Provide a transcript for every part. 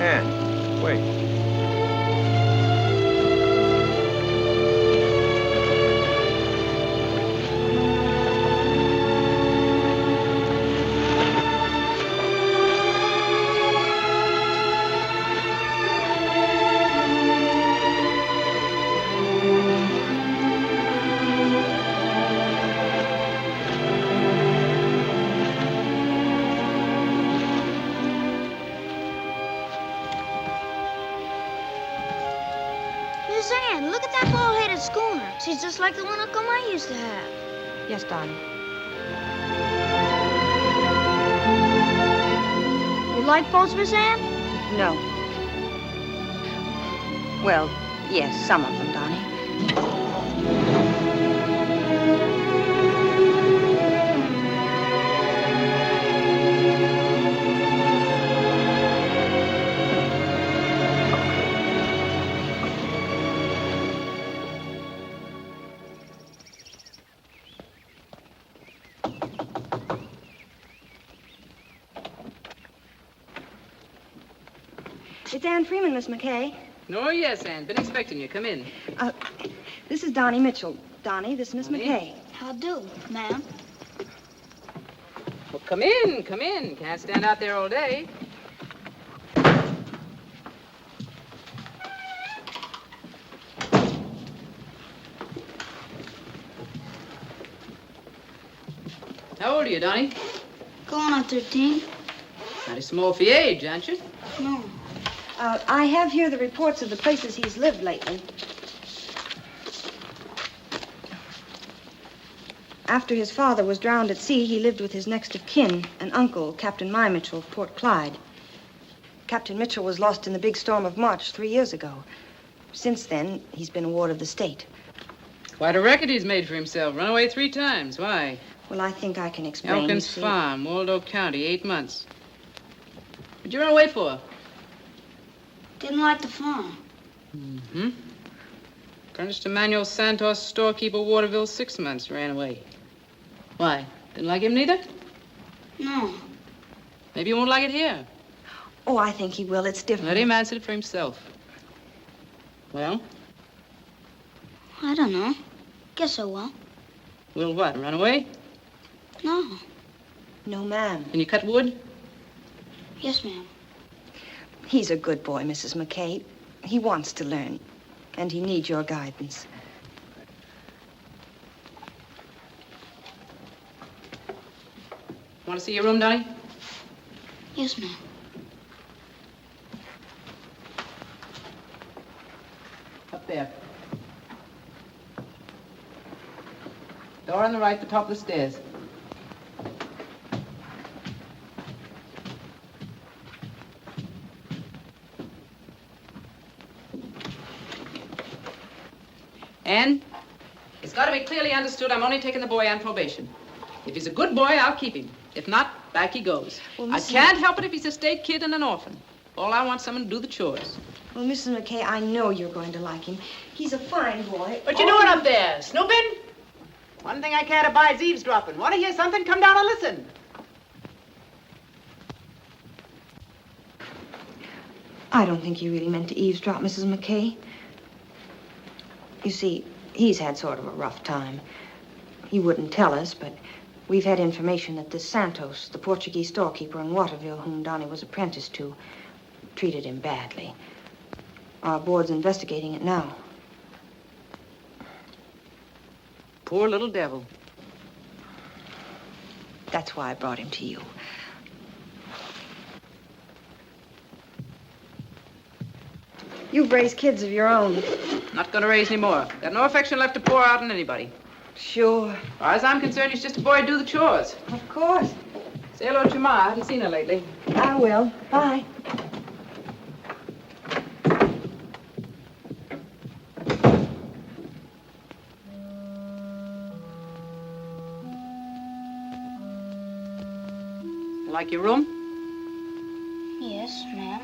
Ann, wait. Miss Ann, look at that bald-headed schooner. She's just like the one Uncle Ma used to have. Yes, Donnie. You like boats, Miss Ann? No. Well, yes, some of them, Donnie. It's Ann Freeman, Miss McKay. Oh, yes, Ann. Been expecting you. Come in. This is Donnie Mitchell. Donnie, this is Miss Donnie? McKay. How do, ma'am? Well, come in, come in. Can't stand out there all day. How old are you, Donnie? Going on 13. Mighty small for your age, aren't you? No. I have here the reports of the places he's lived lately. After his father was drowned at sea, he lived with his next of kin, an uncle, Captain My Mitchell of Port Clyde. Captain Mitchell was lost in the big storm of March 3 years ago. Since then, he's been a ward of the state. Quite a record he's made for himself. Run away 3 times. Why? Well, I think I can explain. You Elkins see. Farm, Waldo County, 8 months. What'd you run away for? Didn't like the farm. Mm-hmm. Furnished Emmanuel Santos, storekeeper, Waterville, 6 months. Ran away. Why? Didn't like him neither? No. Maybe you won't like it here. Oh, I think he will. It's different. Let him answer it for himself. Well? I don't know. Guess I will. Will what? Run away? No. No, ma'am. Can you cut wood? Yes, ma'am. He's a good boy, Mrs. McKay. He wants to learn, and he needs your guidance. Want to see your room, Donnie? Yes, ma'am. Up there. Door on the right, the top of the stairs. Ann, it's got to be clearly understood I'm only taking the boy on probation. If he's a good boy, I'll keep him. If not, back he goes. Well, I Mrs. can't help it if he's a state kid and an orphan. All I want is someone to do the chores. Well, Mrs. McKay, I know you're going to like him. He's a fine boy. What you doing up there? Snooping? One thing I can't abide is eavesdropping. Want to hear something? Come down and listen. I don't think you really meant to eavesdrop, Mrs. McKay. You see, he's had sort of a rough time. He wouldn't tell us, but we've had information that this Santos, the Portuguese storekeeper in Waterville, whom Donnie was apprenticed to, treated him badly. Our board's investigating it now. Poor little devil. That's why I brought him to you. You've raised kids of your own. Not gonna raise any more. Got no affection left to pour out on anybody. Sure. As far as I'm concerned, he's just a boy to do the chores. Of course. Say hello to your ma. I haven't seen her lately. I will. Bye. You like your room? Yes, ma'am.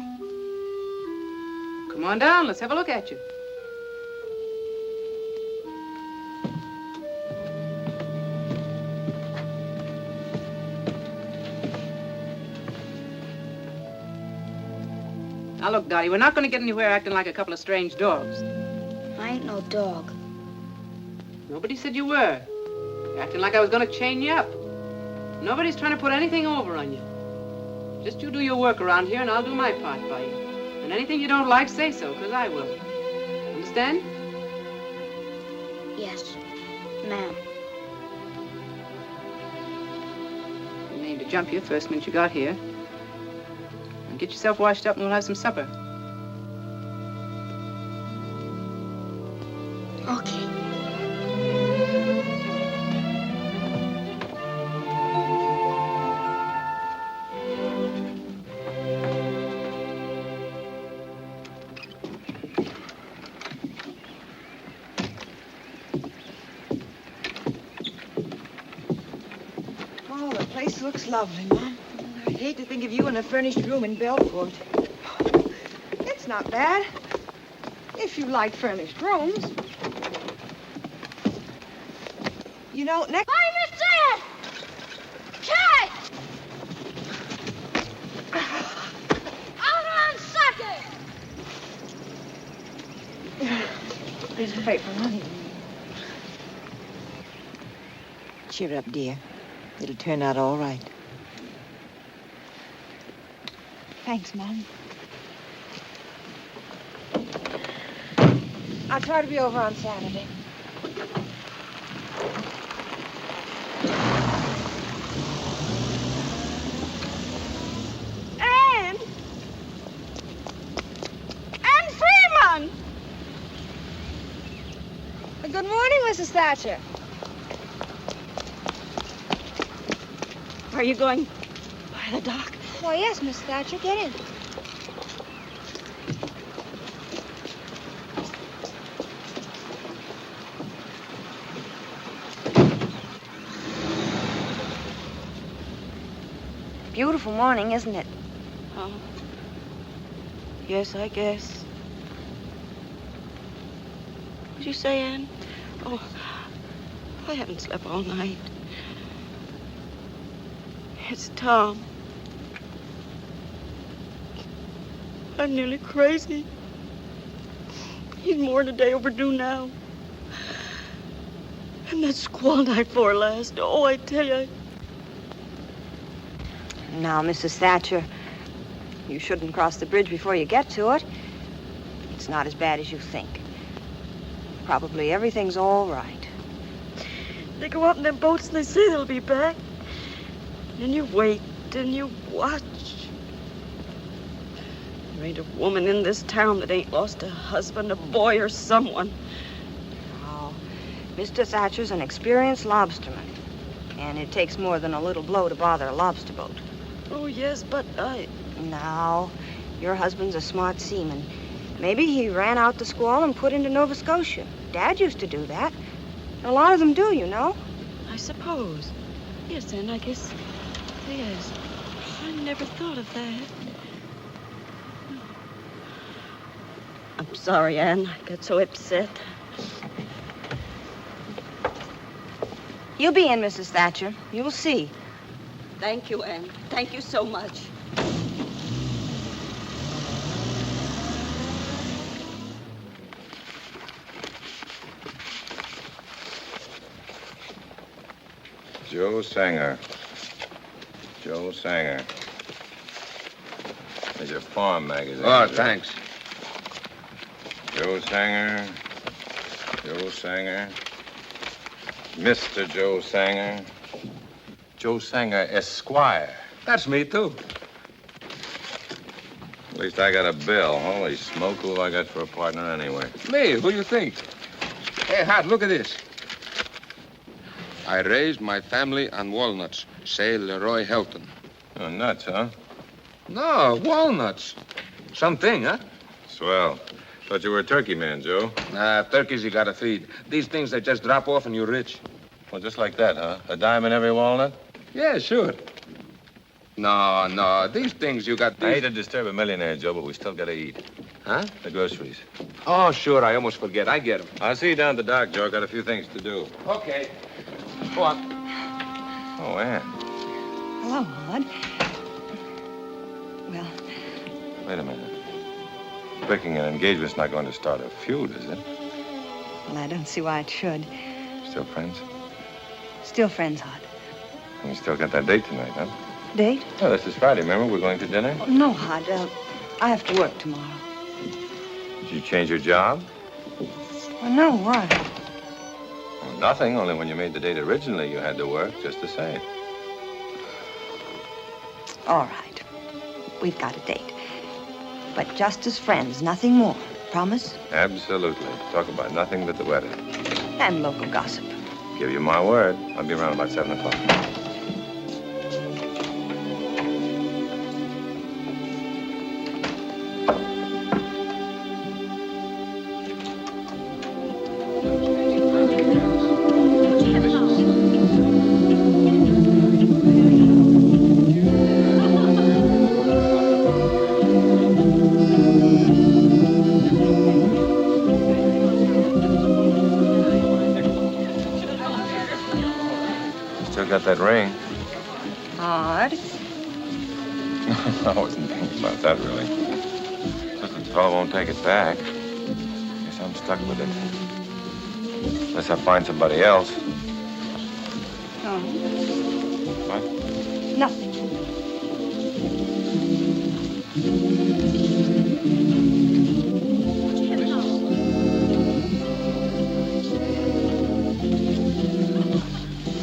Come on down. Let's have a look at you. Now, look, Dottie, we're not going to get anywhere acting like a couple of strange dogs. I ain't no dog. Nobody said you were. You're acting like I was going to chain you up. Nobody's trying to put anything over on you. Just you do your work around here, and I'll do my part by you. And anything you don't like, say so, because I will. Understand? Yes, ma'am. I didn't mean to jump you first minute you got here. Now get yourself washed up and we'll have some supper. Okay. Oh, the place looks lovely, Mom. I hate to think of you in a furnished room in Belport. It's not bad, if you like furnished rooms. You know, next... I understand! Cat! Out on second! Here's the paper, honey. Cheer up, dear. It'll turn out all right. Thanks, Mom. I'll try to be over on Saturday. And Freeman! Good morning, Mrs. Thatcher. Are you going by the dock? Why, yes, Miss Thatcher. Get in. Beautiful morning, isn't it? Oh. Yes, I guess. What'd you say, Anne? Oh, I haven't slept all night. It's Tom. I'm nearly crazy. He's more than a day overdue now. And that squall night for last. Oh, I tell you. Now, Mrs. Thatcher, you shouldn't cross the bridge before you get to it. It's not as bad as you think. Probably everything's all right. They go out in them boats and they say they'll be back. And you wait and you watch. There ain't a woman in this town that ain't lost a husband, a boy, or someone. Oh, Mr. Thatcher's an experienced lobsterman. And it takes more than a little blow to bother a lobster boat. Oh, yes, but Now, your husband's a smart seaman. Maybe he ran out the squall and put into Nova Scotia. Dad used to do that. A lot of them do, you know. I suppose. Yes, and I guess, yes. I never thought of that. I'm sorry, Anne. I got so upset. You'll be in, Mrs. Thatcher. You'll see. Thank you, Anne. Thank you so much. Joe Sanger. Joe Sanger. There's your farm magazine. Oh, Joe. thanks. Joe Sanger. Joe Sanger. Mr. Joe Sanger. Joe Sanger, Esquire. That's me, too. At least I got a bill. Holy smoke, who have I got for a partner anyway? Me, who you think? Hey, Hart, look at this. I raised my family on walnuts. Say Leroy Helton. Oh, nuts, huh? No, walnuts. Something, huh? Swell. Thought you were a turkey man, Joe. Nah, turkeys you gotta feed. These things, they just drop off and you're rich. Well, just like that, huh? A dime in every walnut? Yeah, sure. No, these things you got... I hate to disturb a millionaire, Joe, but we still gotta eat. Huh? The groceries. Oh, sure, I almost forget. I get them. I'll see you down at the dock, Joe. Got a few things to do. Okay. Go on. Oh, Ann. Hello, Maud. Well, Wait a minute. breaking an engagement's not going to start a feud, is it? Well, I don't see why it should. Still friends? Still friends, Hod. And we still got that date tonight, huh? Date? Oh, this is Friday, remember? We're going to dinner? Oh, no, Hod. I have to work tomorrow. Did you change your job? Well, no, why? Well, nothing, only when you made the date originally, you had to work just the same. All right. We've got a date. But just as friends, nothing more. Promise? Absolutely. Talk about nothing but the weather. And local gossip. Give you my word. I'll be around about 7 o'clock. Got that ring. Hod. I wasn't thinking about that, really. Just that the fellow won't take it back. Guess I'm stuck with it. Unless I find somebody else. Oh. What? Nothing.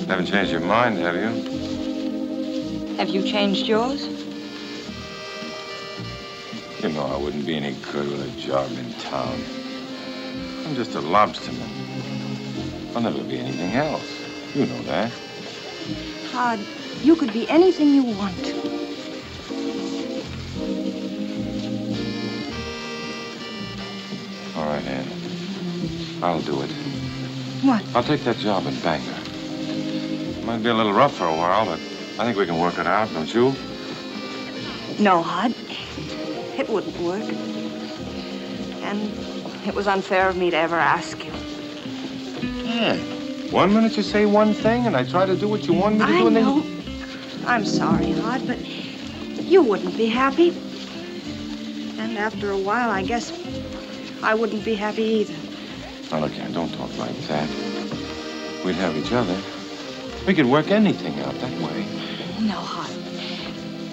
Haven't changed your mind, have you? Have you changed yours? You know I wouldn't be any good with a job in town. I'm just a lobsterman. I'll never be anything else. You know that. Hod, you could be anything you want. All right, Ann. I'll do it. What? I'll take that job in Bangor. Might be a little rough for a while, but I think we can work it out, don't you? No, Hod. It wouldn't work. And it was unfair of me to ever ask you. Yeah. 1 minute you say one thing, and I try to do what you want me to do, and I know. then... I'm sorry, Hod, but you wouldn't be happy. And after a while, I guess I wouldn't be happy either. Now, look here, don't talk like that. We'd have each other. We could work anything out that way. No, Hod.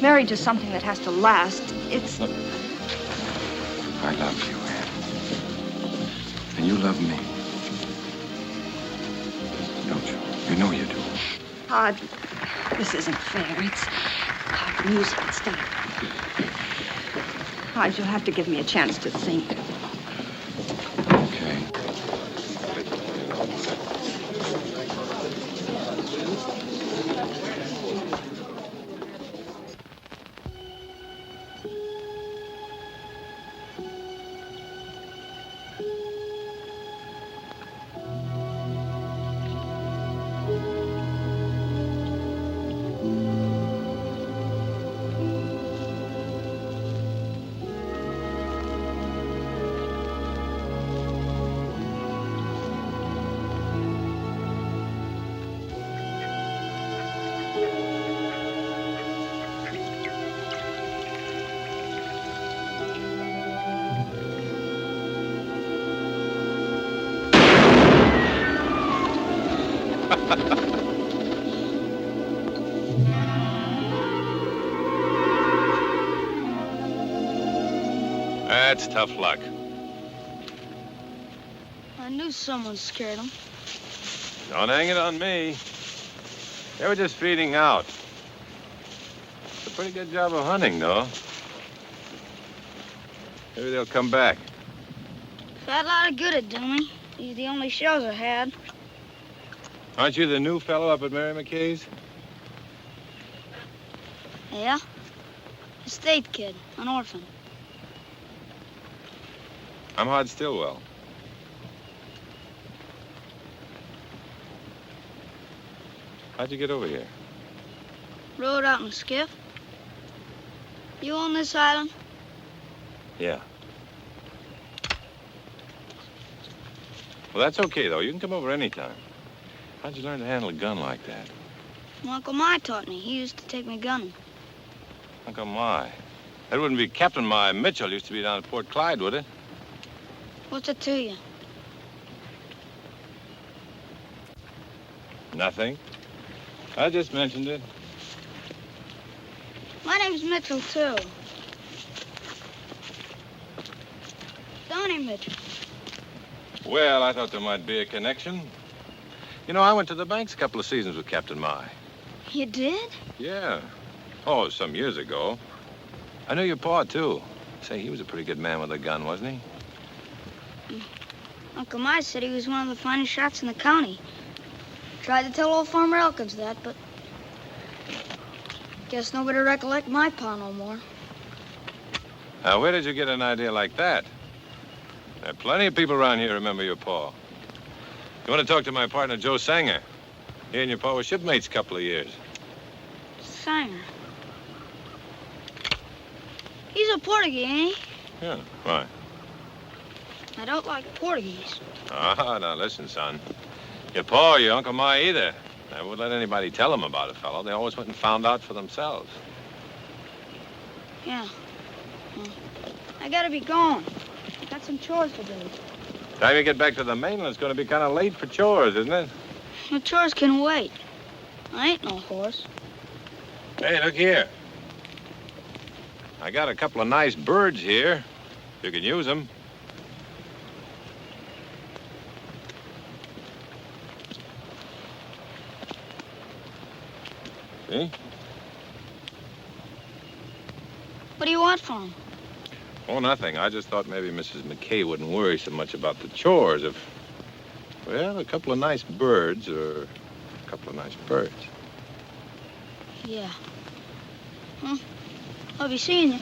Married to something that has to last, it's... Look, I love you, Ann. And you love me. Don't you? You know you do. Hod, this isn't fair. It's hard music instead of... Hod, you'll have to give me a chance to think. Okay. That's tough luck. I knew someone scared him. Don't hang it on me. They were just feeding out. It's a pretty good job of hunting, though. Maybe they'll come back. Fat lot of good at doing. He's the only shells I had. Aren't you the new fellow up at Mary McKay's? Yeah? Estate kid, an orphan. I'm Hod Stillwell. How'd you get over here? Rode out in a skiff. You on this island? Yeah. Well, that's okay, though. You can come over anytime. How'd you learn to handle a gun like that? My Uncle My taught me. He used to take me gunning. Uncle My. That wouldn't be Captain My Mitchell. Used to be down at Port Clyde, would it? What's it to you? Nothing. I just mentioned it. My name's Mitchell, too. Donnie Mitchell. Well, I thought there might be a connection. You know, I went to the banks a couple of seasons with Captain My. You did? Yeah. Oh, some years ago. I knew your pa, too. Say, he was a pretty good man with a gun, wasn't he? Uncle My said he was one of the finest shots in the county. Tried to tell old Farmer Elkins that, but guess nobody recollect my pa no more. Now, where did you get an idea like that? There are plenty of people around here who remember your pa. You want to talk to my partner, Joe Sanger? He and your pa were shipmates a couple of years. Sanger. He's a Portuguese, ain't he? Yeah, why? I don't like Portuguese. Ah, now listen, son. Your pa or your Uncle My either. I wouldn't let anybody tell them about a fellow. They always went and found out for themselves. Yeah. Well, I gotta be going. Got some chores to do. Time you get back to the mainland, it's going to be kind of late for chores, isn't it? The chores can wait. I ain't no horse. Hey, look here. I got a couple of nice birds here. You can use them. See? What do you want from him? Oh, nothing. I just thought maybe Mrs. McKay wouldn't worry so much about the chores if, well, a couple of nice birds or a couple of nice birds. Yeah. Well, I'll be seeing you.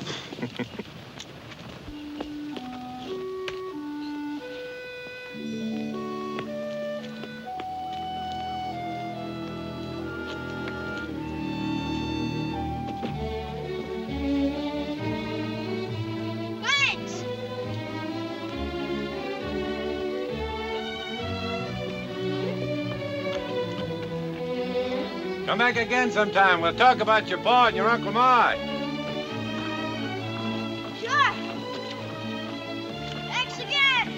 Thanks. Come back again sometime. We'll talk about your pa and your Uncle My. Sure. Thanks again.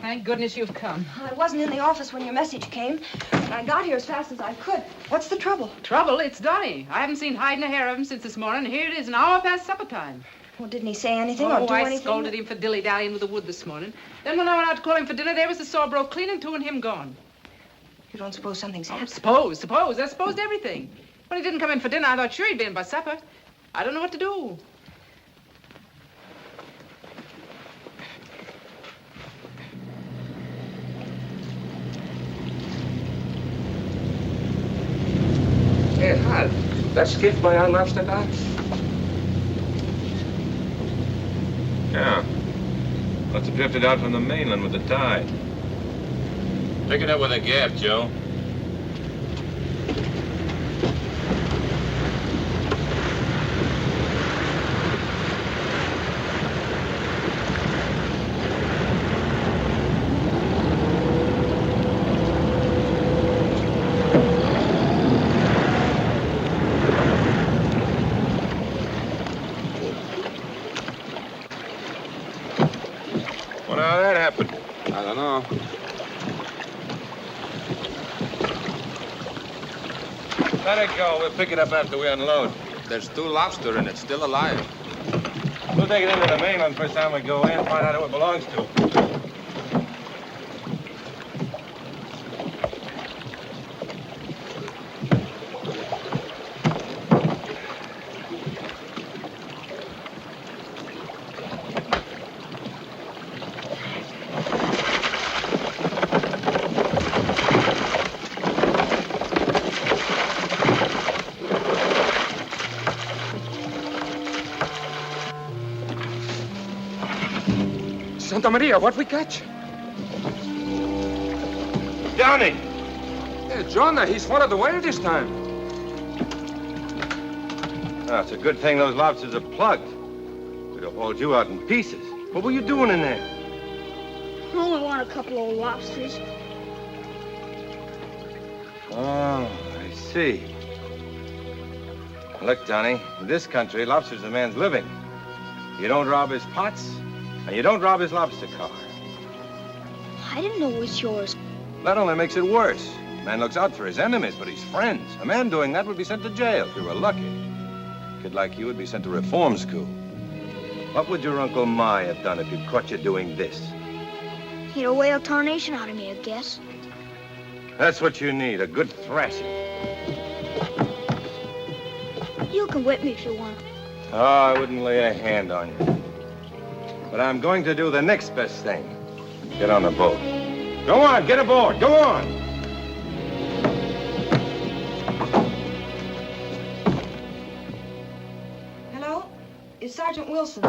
Thank goodness you've come. I wasn't in the office when your message came, but I got here as fast as I could. What's the trouble? Trouble? It's Donnie. I haven't seen hide nor hair of him since this morning. Here it is, an hour past supper time. Well, didn't he say anything Oh, or do I anything? scolded him for dilly-dallying with the wood this morning. Then when I went out to call him for dinner, there was the saw broke clean and two and him gone. You don't suppose something's happened? Suppose. I supposed everything. When he didn't come in for dinner, I thought sure he'd be in by supper. I don't know what to do. Hey, Hal, that skiff by Al Amsterdam? Yeah. Must have drifted out from the mainland with the tide. Pick it up with a gaff, Joe. Wonder how that happened. I don't know. Let it go. We'll pick it up after we unload. There's 2 lobster in it, still alive. We'll take it into the mainland first time we go in, find out who it belongs to. Santa Maria, what we catch? Johnny! Hey, Jonah, he's followed the whale this time. Oh, it's a good thing those lobsters are plugged. We'd have hauled you out in pieces. What were you doing in there? I only want a couple old lobsters. Oh, I see. Look, Johnny, in this country, lobster's a man's living. You don't rob his pots, and you don't rob his lobster car. I didn't know it was yours. That only makes it worse. A man looks out for his enemies, but he's friends. A man doing that would be sent to jail if he were lucky. A kid like you would be sent to reform school. What would your Uncle Mai have done if he'd caught you doing this? He'd have whaled tarnation out of me, I guess. That's what you need, a good thrashing. You can whip me if you want. Oh, I wouldn't lay a hand on you. But I'm going to do the next best thing. Get on the boat. Go on, get aboard, go on! Hello? Is Sergeant Wilson?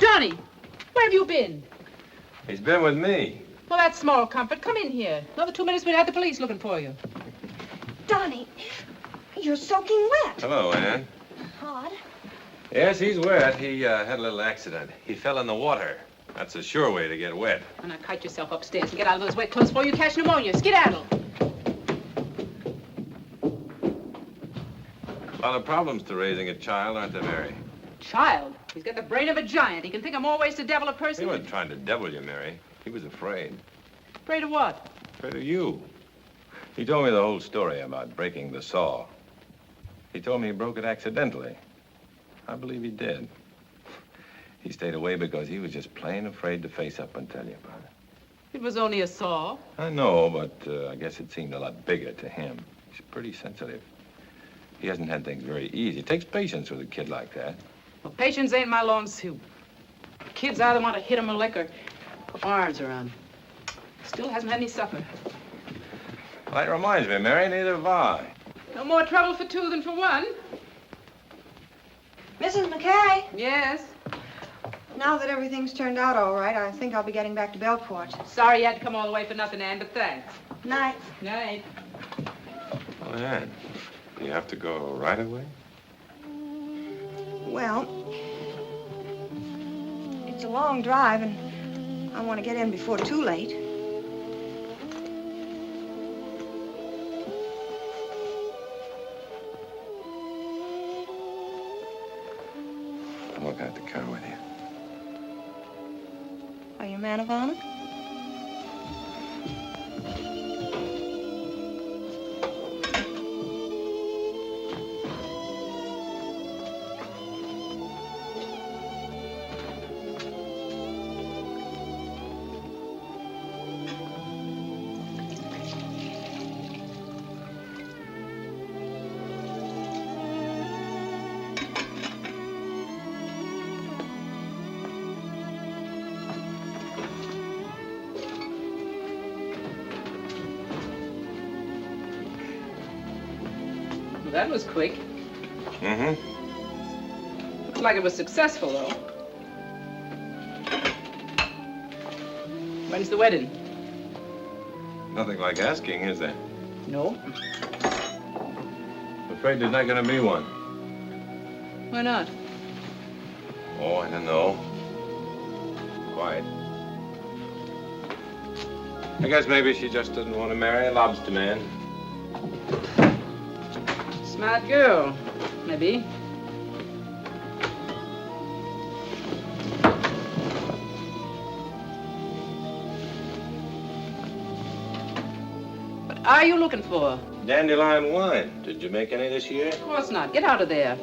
Johnny, where have you been? He's been with me. Well, that's small comfort. Come in here. Another 2 minutes, we'd have the police looking for you. Donnie, you're soaking wet. Hello, Ann. Odd. Yes, he's wet. He had a little accident. He fell in the water. That's a sure way to get wet. And now kite yourself upstairs and get out of those wet clothes before you catch pneumonia. Skedaddle. A lot of problems to raising a child, aren't there, Mary? Child. He's got the brain of a giant. He can think of more ways to devil a person. He wasn't trying to devil you, Mary. He was afraid. Afraid of what? Afraid of you. He told me the whole story about breaking the saw. He told me he broke it accidentally. I believe he did. He stayed away because he was just plain afraid to face up and tell you about it. It was only a saw. I know, but I guess it seemed a lot bigger to him. He's pretty sensitive. He hasn't had things very easy. It takes patience with a kid like that. Well, patience ain't my long suit. Kids either want to hit him or lick or put my arms around. Still hasn't had any supper. Well, that reminds me, Mary, neither have I. No more trouble for two than for one. Mrs. McKay, Yes. now that everything's turned out all right, I think I'll be getting back to Belport. Sorry you had to come all the way for nothing, Ann, but thanks. Night. Night. Oh, Ann, do you have to go right away? Well, it's a long drive, and I want to get in before too late. I'm looking at the car with you. Are you a man of honor? Well, that was quick. Mm-hmm. Looks like it was successful, though. When's the wedding? Nothing like asking, is there? No. I'm afraid there's not going to be one. Why not? Oh, I don't know. Quiet. I guess maybe she just doesn't want to marry a lobster man. Smart girl, maybe. What are you looking for? Dandelion wine. Did you make any this year? Of course not. Get out of there.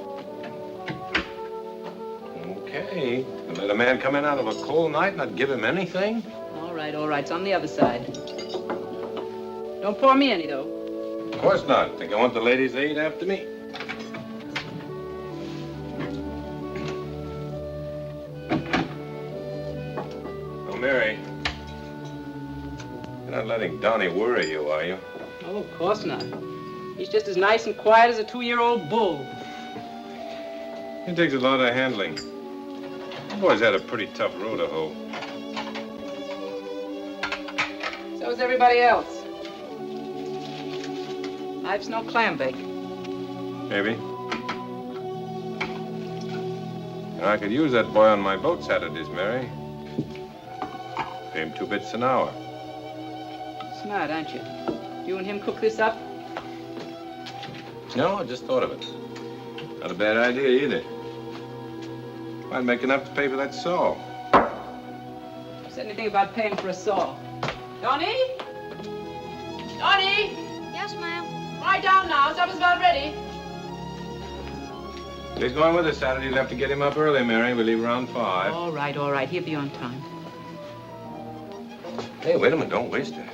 Okay. You let a man come in out of a cold night and not give him anything? All right, all right. It's on the other side. Don't pour me any, though. Of course not. Think I want the ladies to eat after me? Oh, Mary. You're not letting Donnie worry you, are you? Oh, of course not. He's just as nice and quiet as a 2-year-old bull. It takes a lot of handling. The boy's had a pretty tough row to hoe. So is everybody else. Life's no clam bake. Maybe. I could use that boy on my boat Saturdays, Mary. Pay him 2 bits an hour. Smart, aren't you? You and him cook this up? No, I just thought of it. Not a bad idea either. Might make enough to pay for that saw. Said anything about paying for a saw? Donnie? Donnie? Yes, ma'am. Lie down now. Supper's about ready. He's going with us Saturday. You'll have to get him up early, Mary. We leave around 5. All right, all right. He'll be on time. Hey, wait a minute. Don't waste it.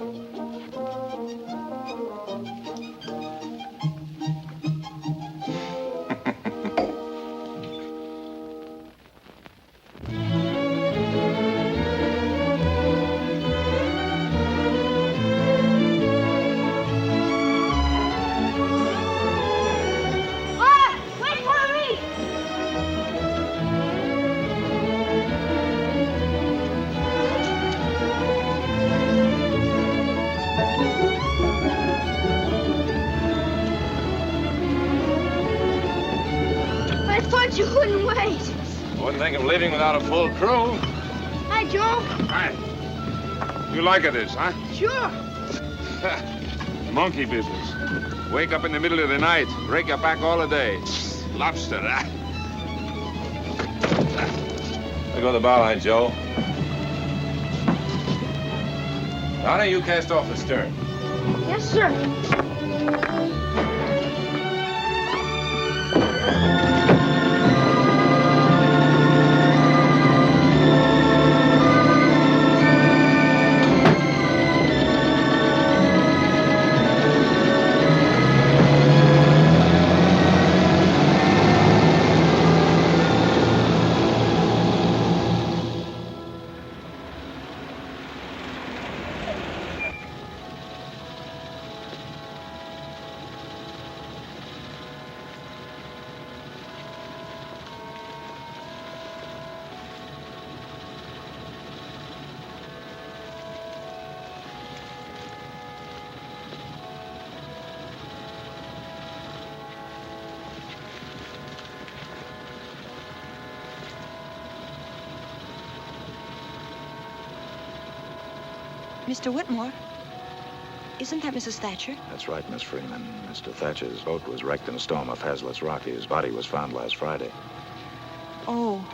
Wait for me! I thought you wouldn't wait. Wouldn't think of leaving without a full crew. Hi, Joe. Hi. You like it, this, huh? Sure. Monkey business. Wake up in the middle of the night, break your back all the day. Lobster, huh? There go the bow line, Joe. Donna, you cast off the stern. Yes, sir. Mr. Whitmore, isn't that Mrs. Thatcher? That's right, Miss Freeman. Mr. Thatcher's boat was wrecked in a storm off Hazlitt's Rock. His body was found last Friday. Oh.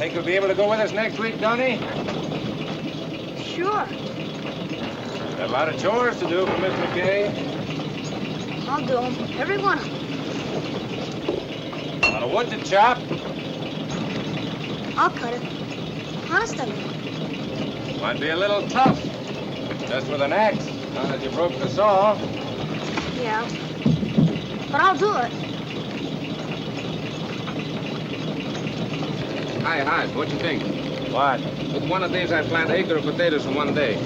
Think you'll be able to go with us next week, Donnie? Sure. Got a lot of chores to do for Miss McKay. I'll do them. Every one of them. A lot of wood to chop. I'll cut it. Honest, I will. Might be a little tough. Just with an axe. Now that you broke the saw. Yeah. But I'll do it. Hi, what you think? What? With one of these, I plant an acre of potatoes in one day.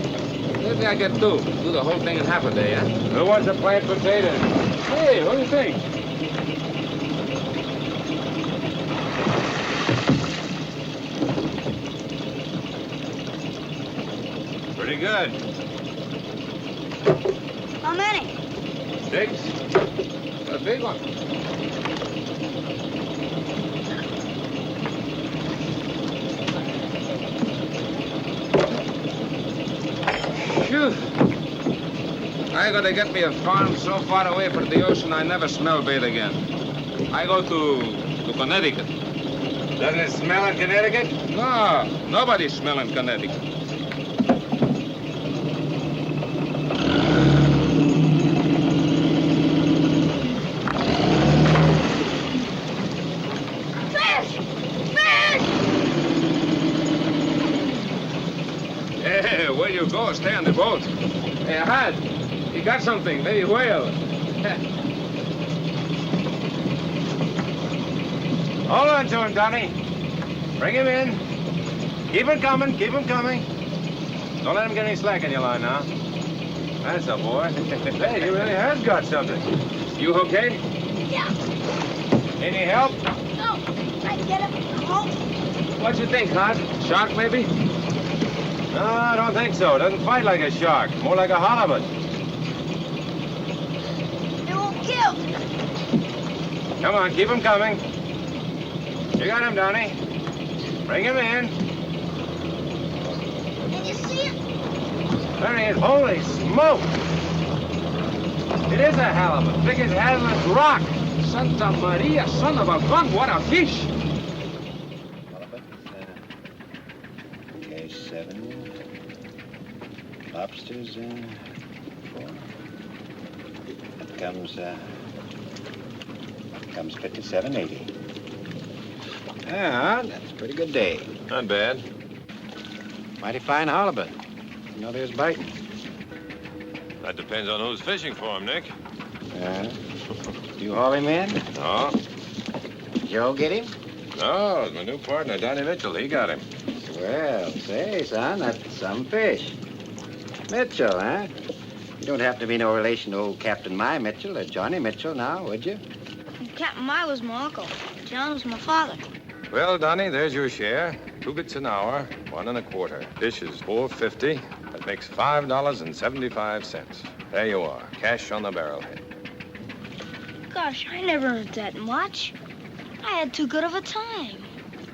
Maybe I get two. Do the whole thing in half a day, huh? Who wants to plant potatoes? Hey, what do you think? Pretty good. How many? 6. A big one. Phew. I gotta get me a farm so far away from the ocean I never smell bait again. I go to Connecticut. Doesn't it smell in Connecticut? No, nobody's smelling Connecticut. He got something, maybe whale. Hold on to him, Donnie. Bring him in. Keep him coming, keep him coming. Don't let him get any slack in your line now. That's a boy. Hey, he really has got something. You okay? Yeah. Any help? No. I get him. Oh. What you think, Hart? Shark, maybe? No, I don't think so. It doesn't fight like a shark. More like a halibut. It won't kill. Come on, keep him coming. You got him, Donnie. Bring him in. Can you see him? There he is. Holy smoke! It is a halibut. Big as Hazlitt's rock. Santa Maria, son of a gun, what a fish! Okay, 7. Lobsters, 4. That comes 57.80. Yeah, that's a pretty good day. Not bad. Mighty fine halibut. You know there's biting. That depends on who's fishing for him, Nick. You haul him in? No. Joe get him? No, it's my new partner, Donnie Mitchell. He got him. Well, say, son, that's some fish. Mitchell, huh? You don't happen to be no relation to old Captain My Mitchell or Johnny Mitchell now, would you? Captain My was my uncle. John was my father. Well, Donnie, there's your share. 2 bits an hour, 1 1/4. Dish is $4.50. That makes $5.75. There you are, cash on the barrelhead. Gosh, I never earned that much. I had too good of a time.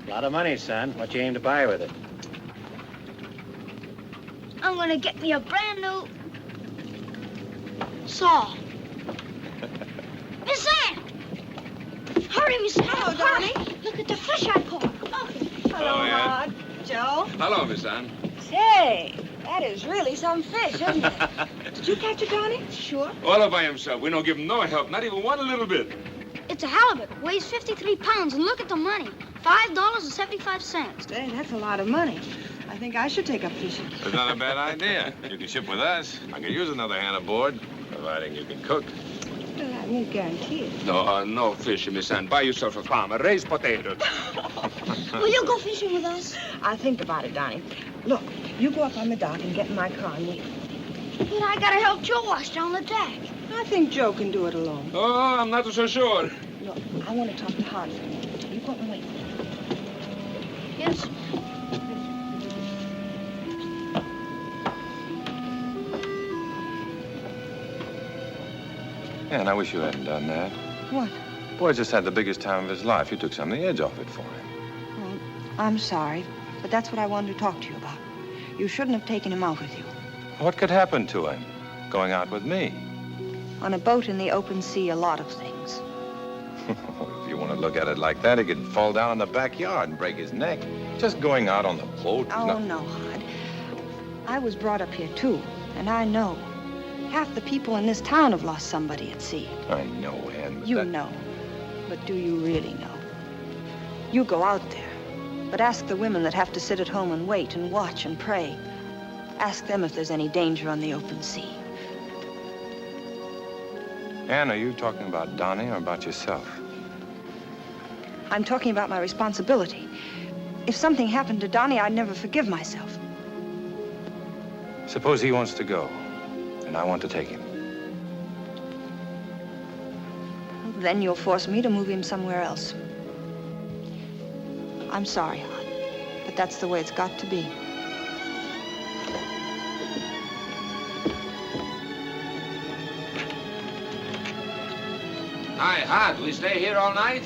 A lot of money, son. What you aim to buy with it? I'm gonna get me a brand new saw. Miss Ann! Hurry, Miss Ann! Hello, hurry. Donnie. Look at the fish I caught. Hello, Oh, yeah. Hod. Joe. Hello, Miss Ann. Say, that is really some fish, isn't it? Did you catch it, Donnie? Sure. All by himself. We don't give him no help, not even one little bit. It's a halibut. Weighs 53 pounds, and look at the money. $5.75. Say, that's a lot of money. I think I should take up fishing. That's not a bad idea. You can ship with us. I could use another hand aboard, providing you can cook. Well, I won't guarantee it. No, no fishing, Miss Ann. Buy yourself a farm, raise potatoes. Will you go fishing with us? I'll think about it, Donnie. Look, you go up on the dock and get in my car and leave. But I gotta help Joe wash down the deck. I think Joe can do it alone. Oh, I'm not so sure. Look, I want to talk to Hod for a minute. You go up and wait. Yes. Man, I wish you hadn't done that. What? Boy just had the biggest time of his life. You took some of the edge off it for him. Well, I'm sorry, but that's what I wanted to talk to you about. You shouldn't have taken him out with you. What could happen to him going out with me? On a boat in the open sea, a lot of things. If you want to look at it like that, he could fall down in the backyard and break his neck. Just going out on the boat. Oh, no, Hod. I was brought up here, too, and I know. Half the people in this town have lost somebody at sea. I know, Ann. But You know. But do you really know? You go out there, but ask the women that have to sit at home and wait and watch and pray. Ask them if there's any danger on the open sea. Ann, are you talking about Donnie or about yourself? I'm talking about my responsibility. If something happened to Donnie, I'd never forgive myself. Suppose he wants to go, and I want to take him. Then you'll force me to move him somewhere else. I'm sorry, Hod, but that's the way it's got to be. Hi, Hod. We stay here all night?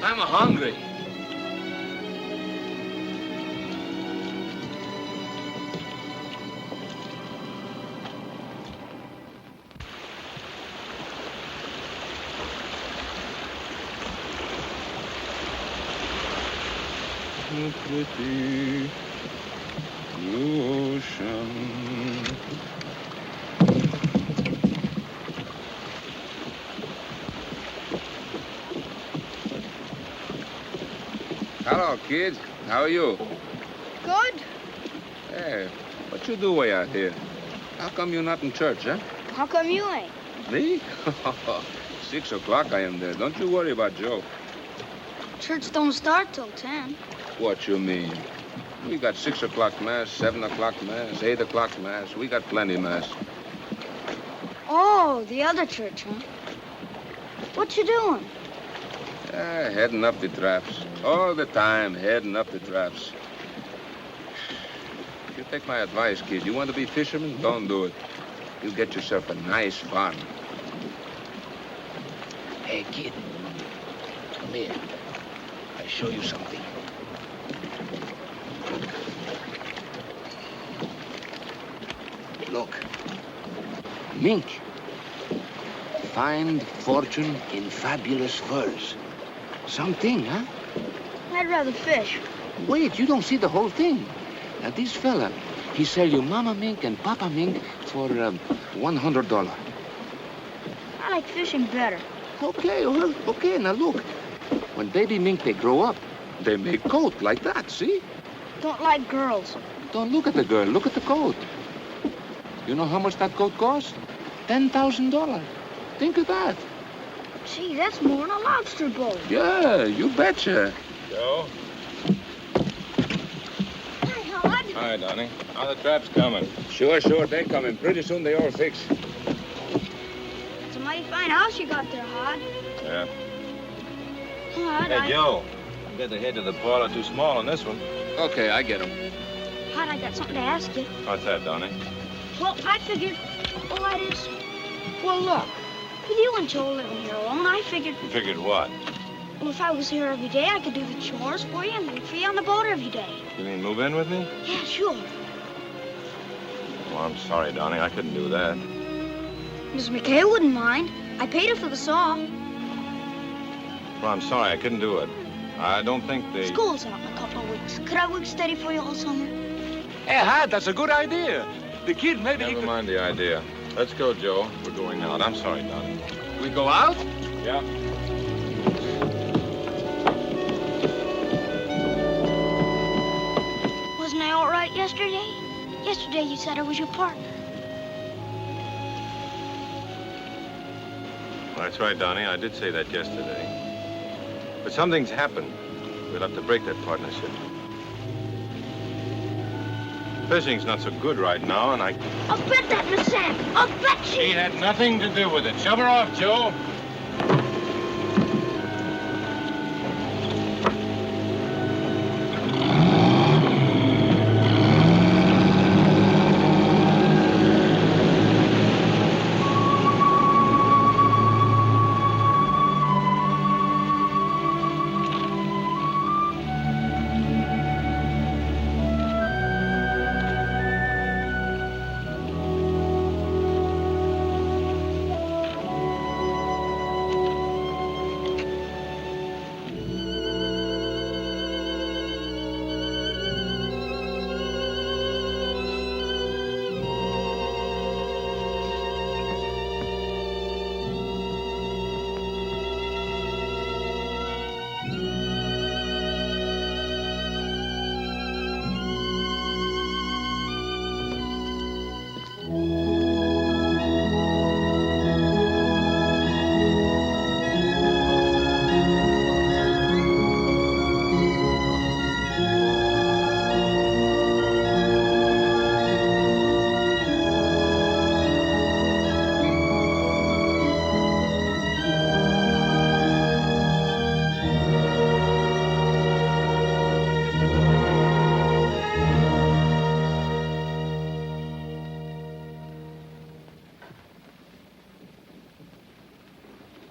I'm hungry. Pretty ocean. Hello, kids. How are you? Good. Hey, what you do way out here? How come you're not in church, huh? How come you ain't? Me? 6 o'clock I am there. Don't you worry about Joe. Church don't start till 10. What you mean? We got 6 o'clock mass, 7 o'clock mass, 8 o'clock mass. We got plenty mass. Oh, the other church, huh? What you doing? Heading up the traps. All the time, heading up the traps. If you take my advice, kid, you want to be fisherman? Don't do it. You get yourself a nice farm. Hey, kid. Come here. I'll show you something. Look. Mink. Find fortune in fabulous furs. Something, huh? I'd rather fish. Wait, you don't see the whole thing. Now, this fella, he sell you Mama Mink and Papa Mink for $100. I like fishing better. Okay, well, okay. Now, look. When baby mink, they grow up, they make coat like that, see? Don't like girls. Don't look at the girl. Look at the coat. You know how much that coat costs? $10,000. Think of that. Gee, that's more than a lobster boat. Yeah, you betcha. Joe? Hi, Hod. Hi, Donnie. How the traps coming? Sure, they're coming. Pretty soon they all fix. It's a mighty fine house you got there, Hod. Yeah. Hod, Hey, Joe. You got the head of the parlor too small on this one. Okay, I get 'em. Hod, I got something to ask you. What's that, Donnie? Well, I figured, that is, well, look, with you and Joe living here alone, I figured, You figured what? well, if I was here every day, I could do the chores for you and wait for you on the boat every day. You mean move in with me? Yeah, sure. Well, I'm sorry, Donnie. I couldn't do that. Mrs. McKay wouldn't mind. I paid her for the saw. Well, I'm sorry. I couldn't do it. I don't think they... School's out in a couple of weeks. Could I work steady for you all summer? Hey, Hod, that's a good idea. The kid, maybe Never mind the idea. Let's go, Joe. We're going out. I'm sorry, Donnie. We go out? Yeah. Wasn't I all right yesterday? Yesterday you said I was your partner. Well, that's right, Donnie. I did say that yesterday. But something's happened. We'll have to break that partnership. Fishing's not so good right now, and I'll bet that, Miss Sam. I'll bet she... She had nothing to do with it. Shove her off, Joe.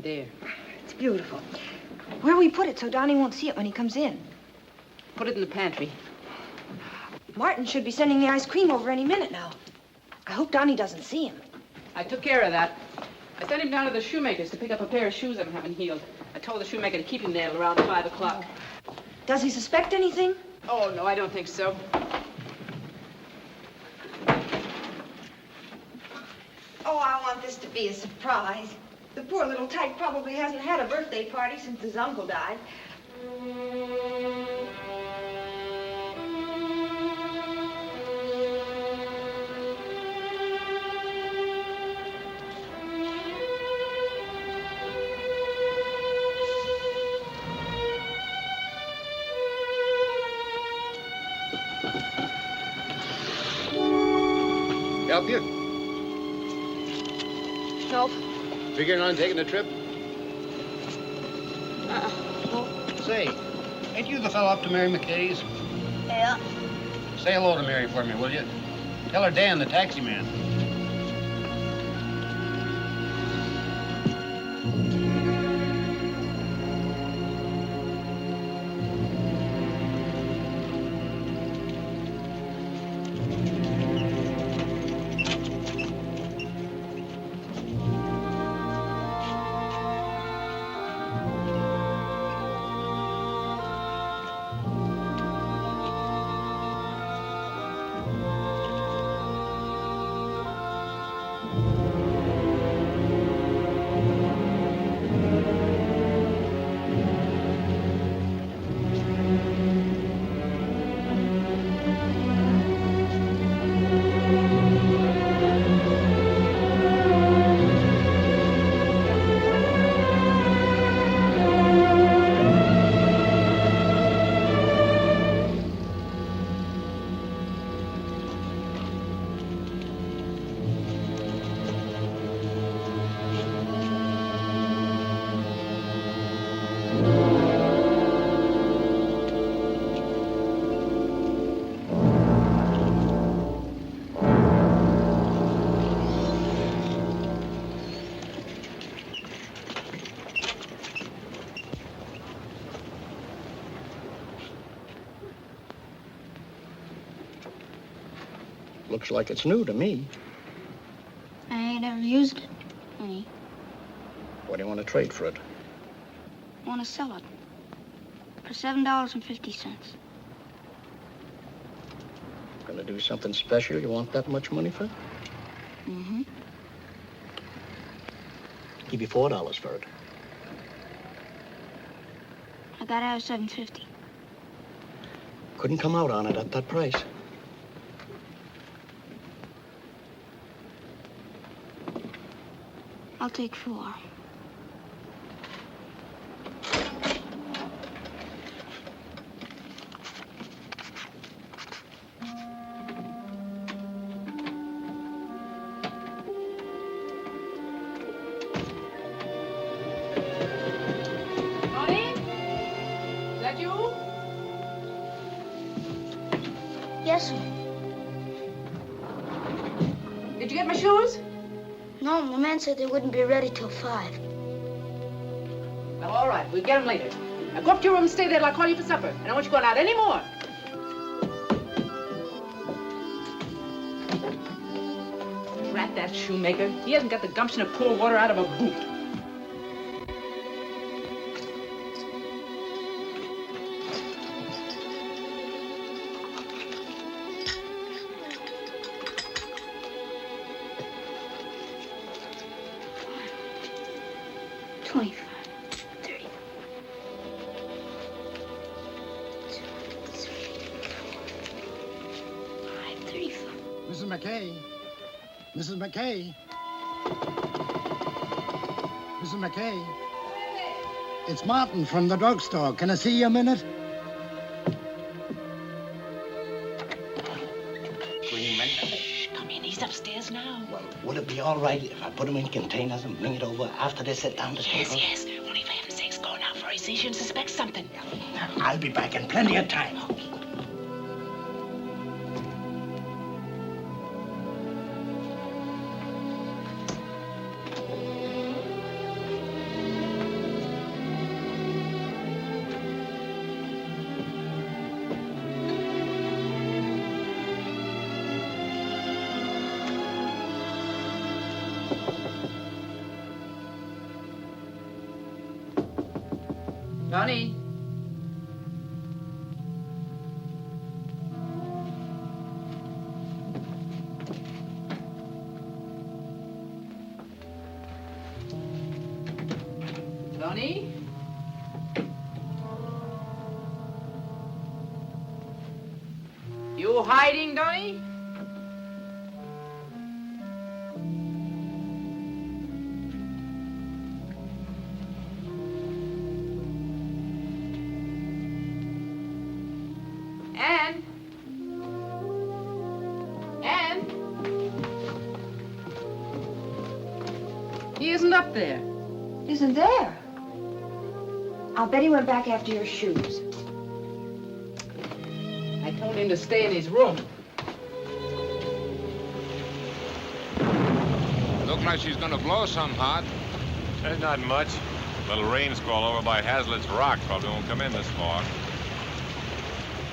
There. It's beautiful. Where'll we put it so Donnie won't see it when he comes in? Put it in the pantry. Martin should be sending the ice cream over any minute now. I hope Donnie doesn't see him. I took care of that. I sent him down to the shoemaker's to pick up a pair of shoes I'm having healed. I told the shoemaker to keep him there till around 5 o'clock. Does he suspect anything? Oh, no, I don't think so. Oh, I want this to be a surprise. The poor little tyke probably hasn't had a birthday party since his uncle died. Help you? Nope. Figuring on taking the trip? Nope. Say, ain't you the fellow up to Mary McKay's? Yeah. Say hello to Mary for me, will you? Tell her Dan, the taxi man. Looks like it's new to me. I ain't ever used it. Any. What do you want to trade for it? I want to sell it for $7.50. Gonna do something special? You want that much money for it? Mm-hmm. Give you $4 for it. I gotta have $7.50. Couldn't come out on it at that price. I'll take 4. Tony? Is that you? Yes, sir. Did you get my shoes? No, the man said they wouldn't be ready till 5. Well, all right. We'll get them later. Now go up to your room and stay there till I call you for supper. And I don't want you going out anymore. Drat that shoemaker. He hasn't got the gumption to pour water out of a boot. Mrs. McKay. Mrs. McKay. Mrs. McKay. It's Martin from the drugstore. Can I see you a minute? Shh, come in. He's upstairs now. Well, would it be all right if I put them in containers and bring it over after they sit down to table? Yes. Only for heaven's sakes, go now for he sees you and suspects something. I'll be back in plenty of time. Johnny. Johnny? You hiding, Donnie? Anne? He isn't up there. Isn't there? I'll bet he went back after your shoes. I told him to stay in his room. Look like she's gonna blow some hard. There's not much. Little rain squall over by Hazlitt's Rock probably won't come in this far.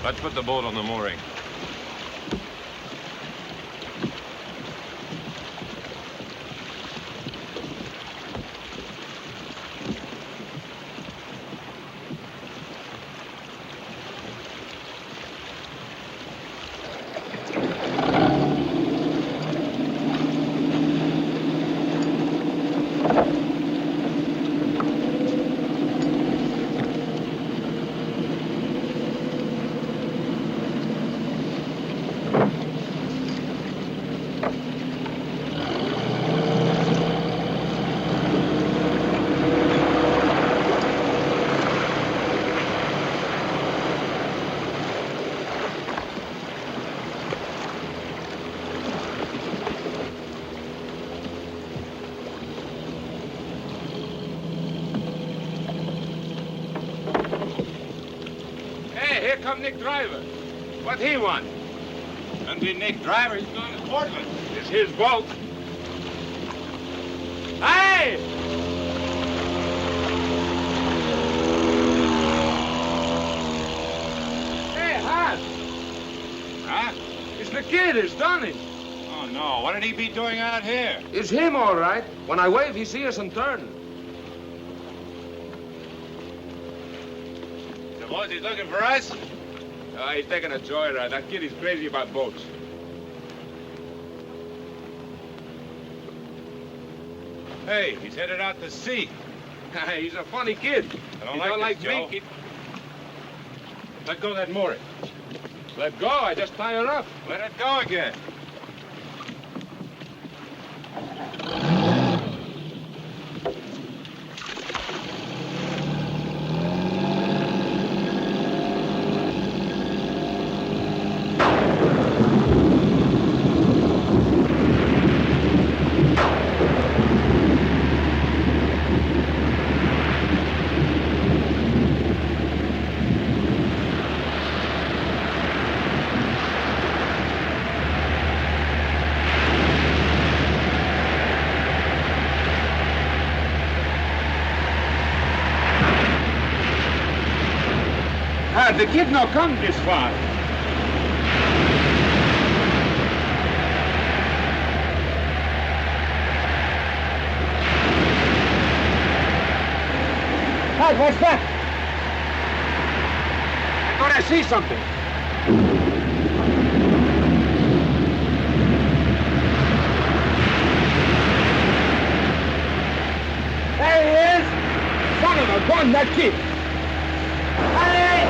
Let's put the boat on the mooring. Hey, here come Nick Driver. What he want? Couldn't be Nick Driver. He's going to Portland. It's his boat. Hey! Hey, Hart! Huh? It's the kid. It's Donnie. Oh, no. What did he be doing out here? It's him, all right. When I wave, he see us and turn. Suppose he's looking for us? He's taking a joyride. That kid is crazy about boats. Hey, he's headed out to sea. He's a funny kid. I don't He like don't this, like Joe. me. Let go of that mooring. Let go. I just tie her up. Let it go again. The kid no come this far. Hey, what's that? I thought I see something. There he is! Son of a gun, that kid! Hey!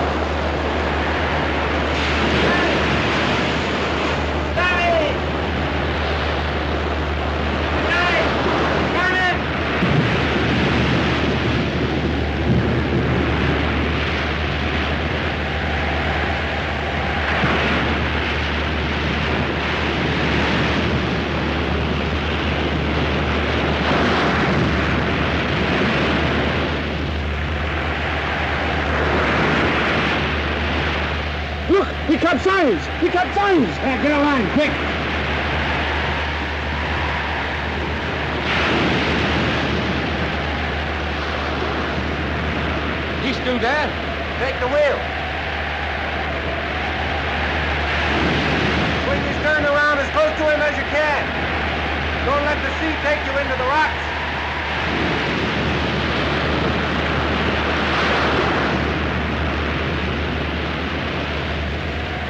He capsized! He capsized! Hey, get a line, quick! He's still there. Take the wheel. Swing your stern around as close to him as you can. Don't let the sea take you into the rocks.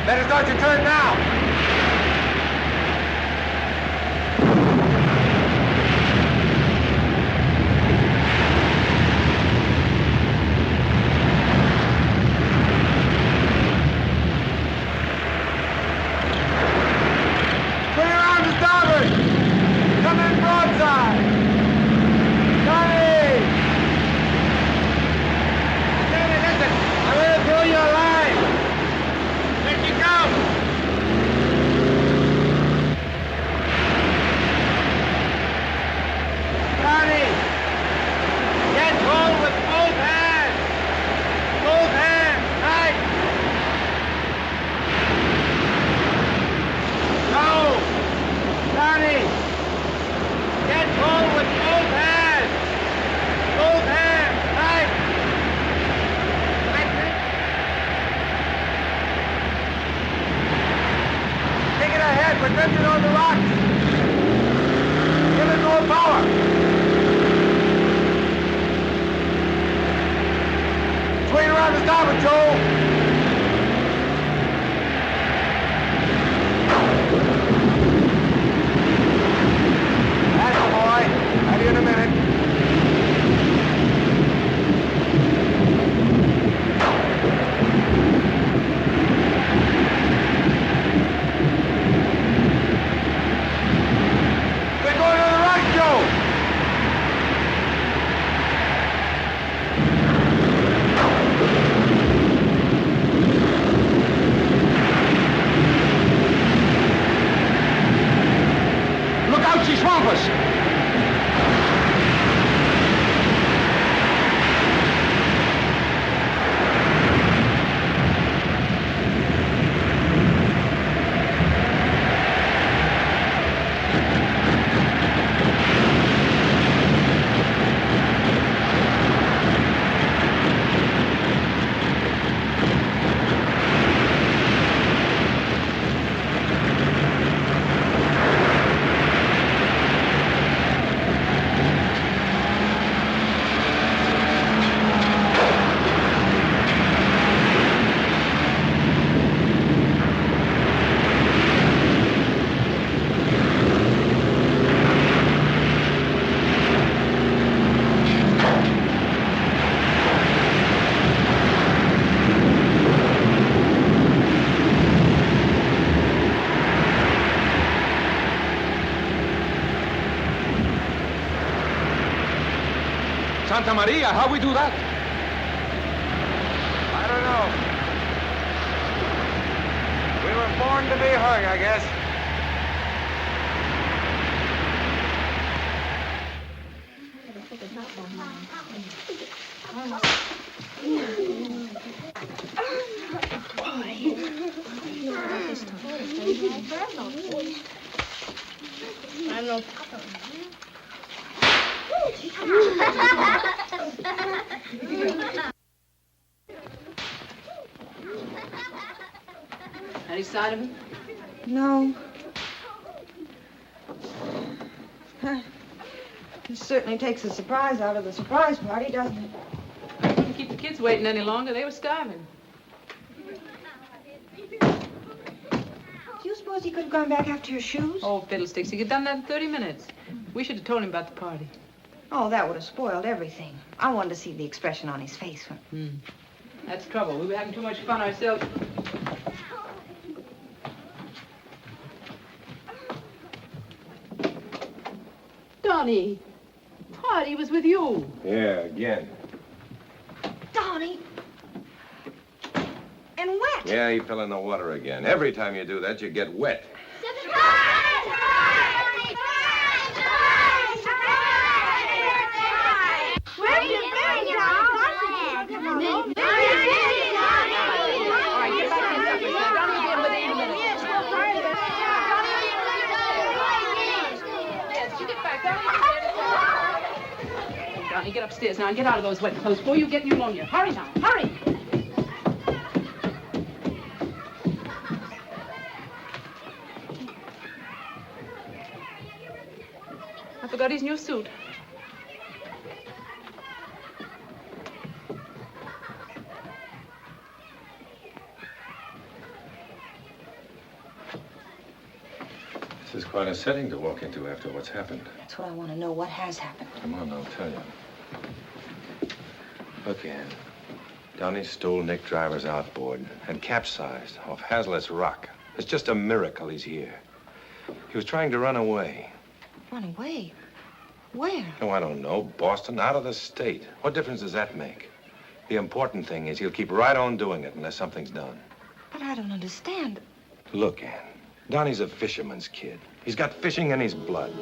Better start your turn now. Clear on to starboard. Come in broadside. Johnny! Johnny, listen. I'm going to throw you a line. Let you go. Keep attention on the rocks. Give it more power. Swing around the starboard, Joe. That's the boy. Have you in a minute. They're going to the right, Joe. Look out, she swamp us. Santa Maria, how we do that? I don't know. We were born to be hung, I guess. Any sign of him? No. It certainly takes a surprise out of the surprise party, doesn't it? Couldn't keep the kids waiting any longer. They were starving. Do you suppose he could have gone back after your shoes? Oh, fiddlesticks. He could have done that in 30 minutes. We should have told him about the party. Oh, that would have spoiled everything. I wanted to see the expression on his face. That's trouble. We were having too much fun ourselves. Donnie, thought he was with you. Yeah, again. Donnie! And wet! Yeah, he fell in the water again. Every time you do that, you get wet. Donnie, get upstairs now and get out of those wet clothes before you get pneumonia. Hurry now, hurry! I forgot his new suit. This is quite a setting to walk into after what's happened. That's what I want to know. What has happened? Come on, I'll tell you. Look, Ann. Donnie stole Nick Driver's outboard and capsized off Hazlitt's Rock. It's just a miracle he's here. He was trying to run away. Run away? Where? Oh, I don't know. Boston, out of the state. What difference does that make? The important thing is he'll keep right on doing it unless something's done. But I don't understand. Look, Ann. Donnie's a fisherman's kid. He's got fishing in his blood.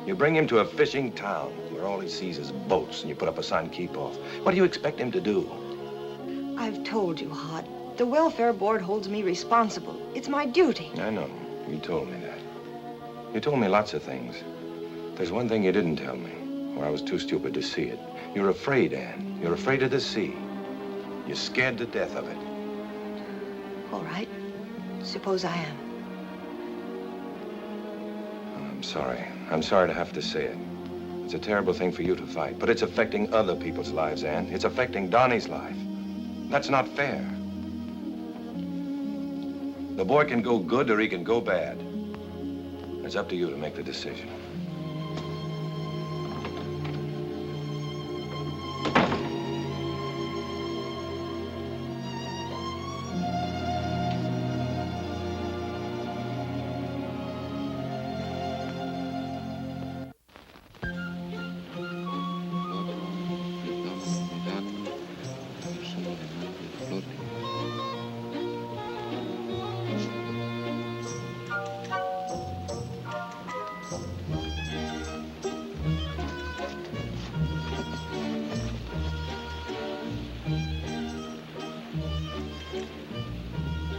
You bring him to a fishing town where all he sees is boats and you put up a sign, keep off. What do you expect him to do? I've told you, Hod. The welfare board holds me responsible. It's my duty. I know. You told me that. You told me lots of things. There's one thing you didn't tell me, or I was too stupid to see it. You're afraid, Ann. You're afraid of the sea. You're scared to death of it. All right. Suppose I am. sorry. I'm sorry to have to say it. It's a terrible thing for you to fight, but it's affecting other people's lives, Ann. It's affecting Donnie's life. That's not fair. The boy can go good or he can go bad. It's up to you to make the decision.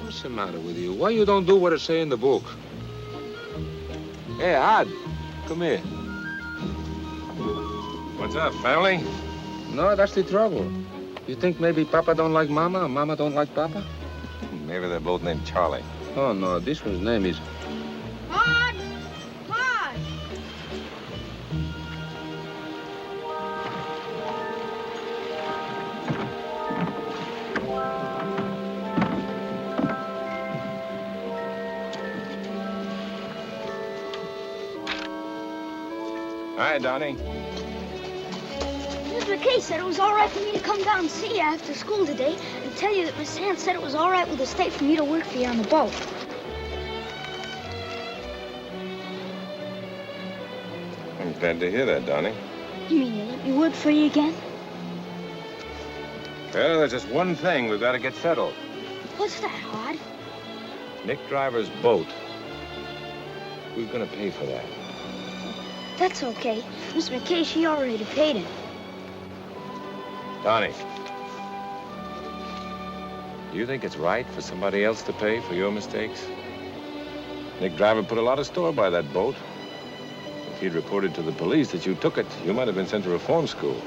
What's the matter with you? Why you don't do what it say in the book? Hey, Ad, come here. What's up, family? No, that's the trouble. You think maybe Papa don't like Mama and Mama don't like Papa? Maybe they're both named Charlie. Oh, no, this one's name is... Maud! Maud! Hi, Donnie. Miss McKay said it was all right for me to come down and see you after school today and tell you that Miss Ann said it was all right with the state for me to work for you on the boat. I'm glad to hear that, Donnie. You mean you let me work for you again? Well, there's just one thing we've got to get settled. What's that, Hod? Nick Driver's boat. Who's going to pay for that? That's okay. Miss McKay, she already paid him. Donnie. Do you think it's right for somebody else to pay for your mistakes? Nick Driver put a lot of store by that boat. If he'd reported to the police that you took it, you might have been sent to reform school.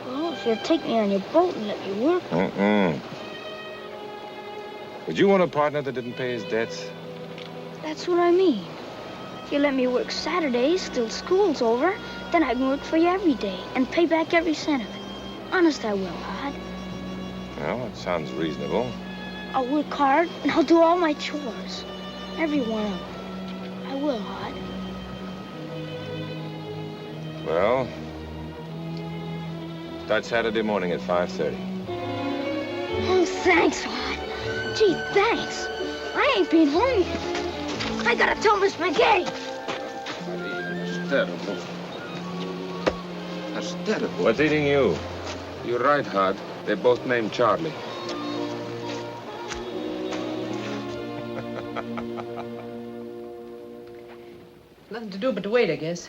Well, if you'll take me on your boat and let me work... Would you want a partner that didn't pay his debts? That's what I mean. If you let me work Saturdays till school's over, then I can work for you every day and pay back every cent of it. Honest, I will, Hod. Well, it sounds reasonable. I'll work hard and I'll do all my chores. Every one of them. I will, Hod. Well, start Saturday morning at 5:30. Oh, thanks, Hod. Gee, thanks. I ain't been home yet. I gotta tell Miss McKay. That's terrible. That's terrible. What's eating you? You're right, Hod. They're both named Charlie. Nothing to do but to wait, I guess.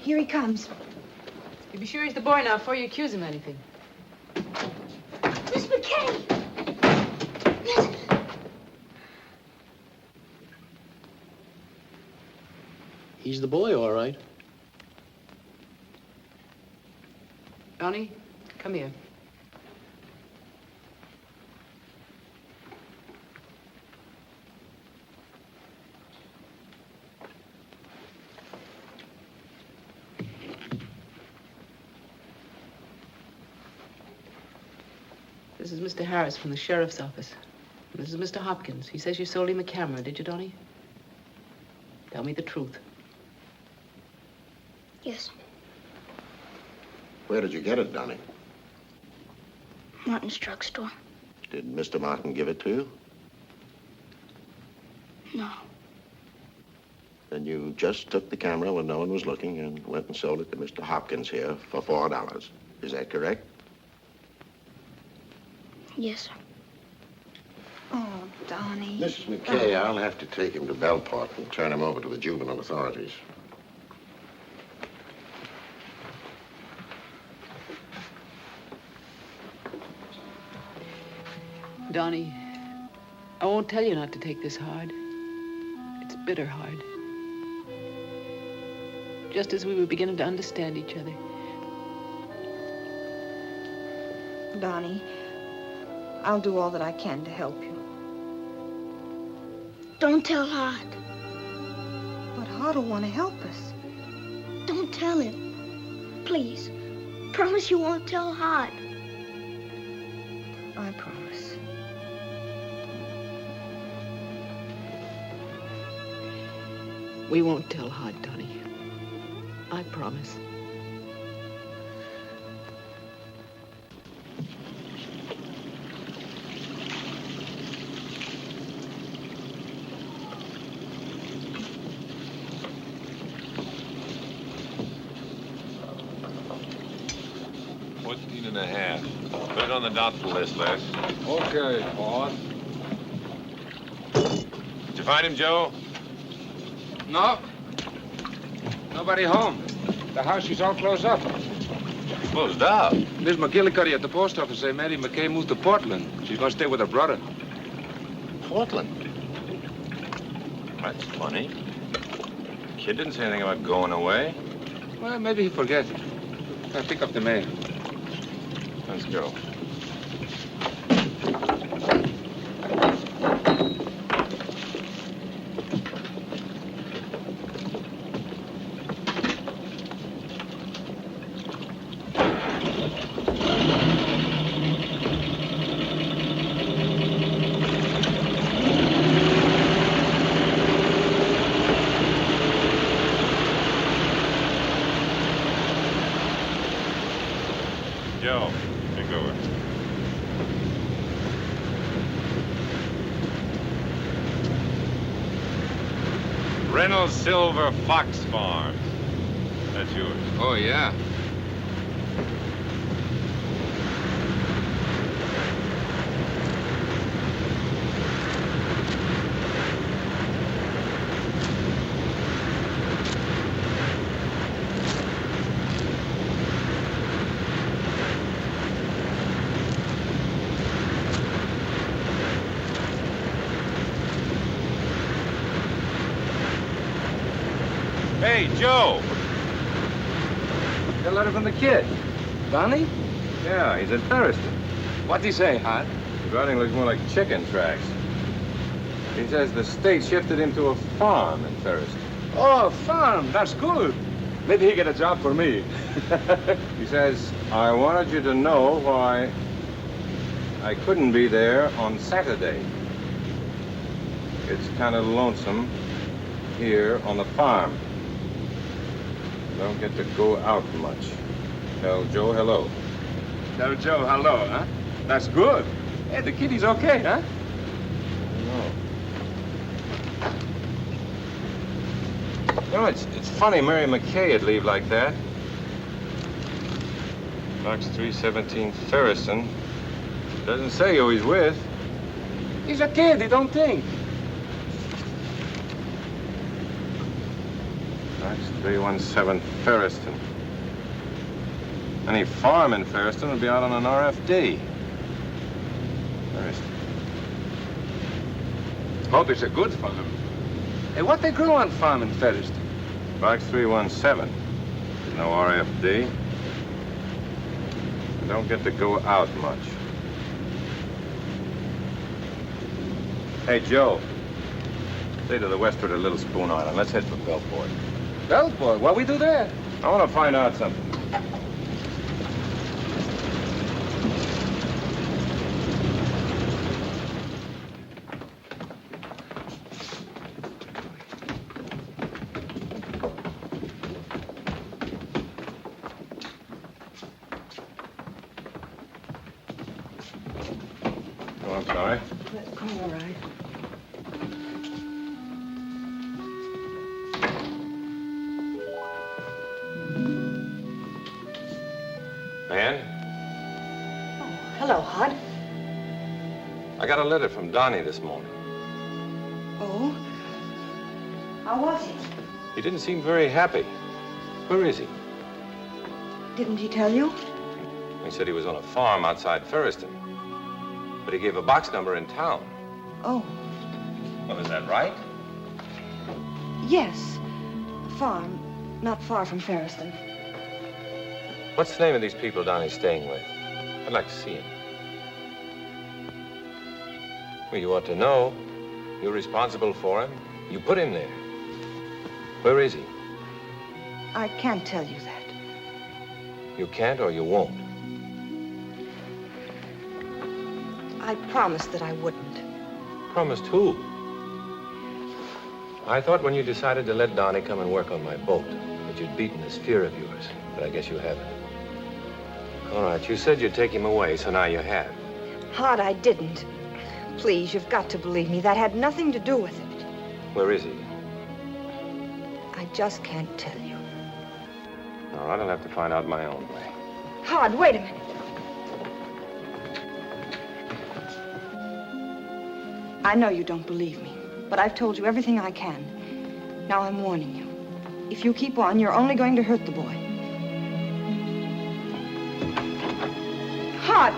Here he comes. You be sure he's the boy now before you accuse him of anything. Miss McKay! He's the boy, all right. Donnie, come here. This is Mr. Harris from the sheriff's office. This is Mr. Hopkins. He says you sold him a camera, did you, Donnie? Tell me the truth. Yes, Where did you get it, Donnie? Martin's drugstore. Did Mr. Martin give it to you? No. Then you just took the camera when no one was looking and went and sold it to Mr. Hopkins here for $4. Is that correct? Yes, sir. Oh, Donnie. Mrs. McKay, I'll have to take him to Bellport and turn him over to the juvenile authorities. Donnie, I won't tell you not to take this hard. It's bitter hard. Just as we were beginning to understand each other. Donnie, I'll do all that I can to help you. Don't tell Hod. But Hod will want to help us. Don't tell him. Please. Promise you won't tell Hod. I promise. We won't tell Hod, Donnie. I promise. Put it on the doubtful list, Les. Okay, boss. Did you find him, Joe? No. Nobody home. The house is all closed up. Closed up? Miss McGillicuddy at the post office say Mary McKay moved to Portland. She's gonna stay with her brother. Portland? That's funny. Kid didn't say anything about going away. Well, maybe he forget. I'll pick up the mail. Let's go. Joe, take over. Reynolds Silver Fox Farm. That's yours. Oh, yeah. Hey, Joe. Got a letter from the kid. Donnie? Yeah, he's in Thurston. What'd he say, Hod? The writing looks more like chicken tracks. He says the state shifted him to a farm in Thurston. Oh, farm. That's good. Maybe he get a job for me. He says, I wanted you to know why I couldn't be there on Saturday. It's kind of lonesome here on the farm. Don't get to go out much. Tell Joe hello. Tell Joe hello, huh? That's good. Hey, the kitty's okay, huh? You know, it's funny Mary McKay would leave like that. Box 317 Ferriston. Doesn't say who he's with. He's a kid, he don't think. Box 317 Ferriston. Any farm in Ferriston would be out on an RFD. Ferriston. Hope it's a good farm. Hey, what they grow on farm in Ferriston? Box 317. No RFD. I don't get to go out much. Hey, Joe. Stay to the westward of Little Spoon Island. Let's head for Belport. Belport? What we do there? I want to find out something. Oh, I'm sorry. Oh, all right. Man, Hello, Hod. I got a letter from Donnie this morning. Oh? How was he? He didn't seem very happy. Where is he? Didn't he tell you? He said he was on a farm outside Ferriston. But he gave a box number in town. Oh, Well, is that right? yes. A farm, not far from Ferriston. What's the name of these people Donnie's staying with? I'd like to see him. Well, you ought to know. You're responsible for him. You put him there. Where is he? I can't tell you that. You can't or you won't. I promised that I wouldn't. Promised who? I thought when you decided to let Donnie come and work on my boat that you'd beaten this fear of yours, but I guess you haven't. All right, you said you'd take him away, so now you have. Hod, I didn't. Please, you've got to believe me. That had nothing to do with it. Where is he? I just can't tell you. All right, I'll have to find out my own way. Hod, wait a minute. I know you don't believe me, but I've told you everything I can. Now I'm warning you. If you keep on, you're only going to hurt the boy. Hod!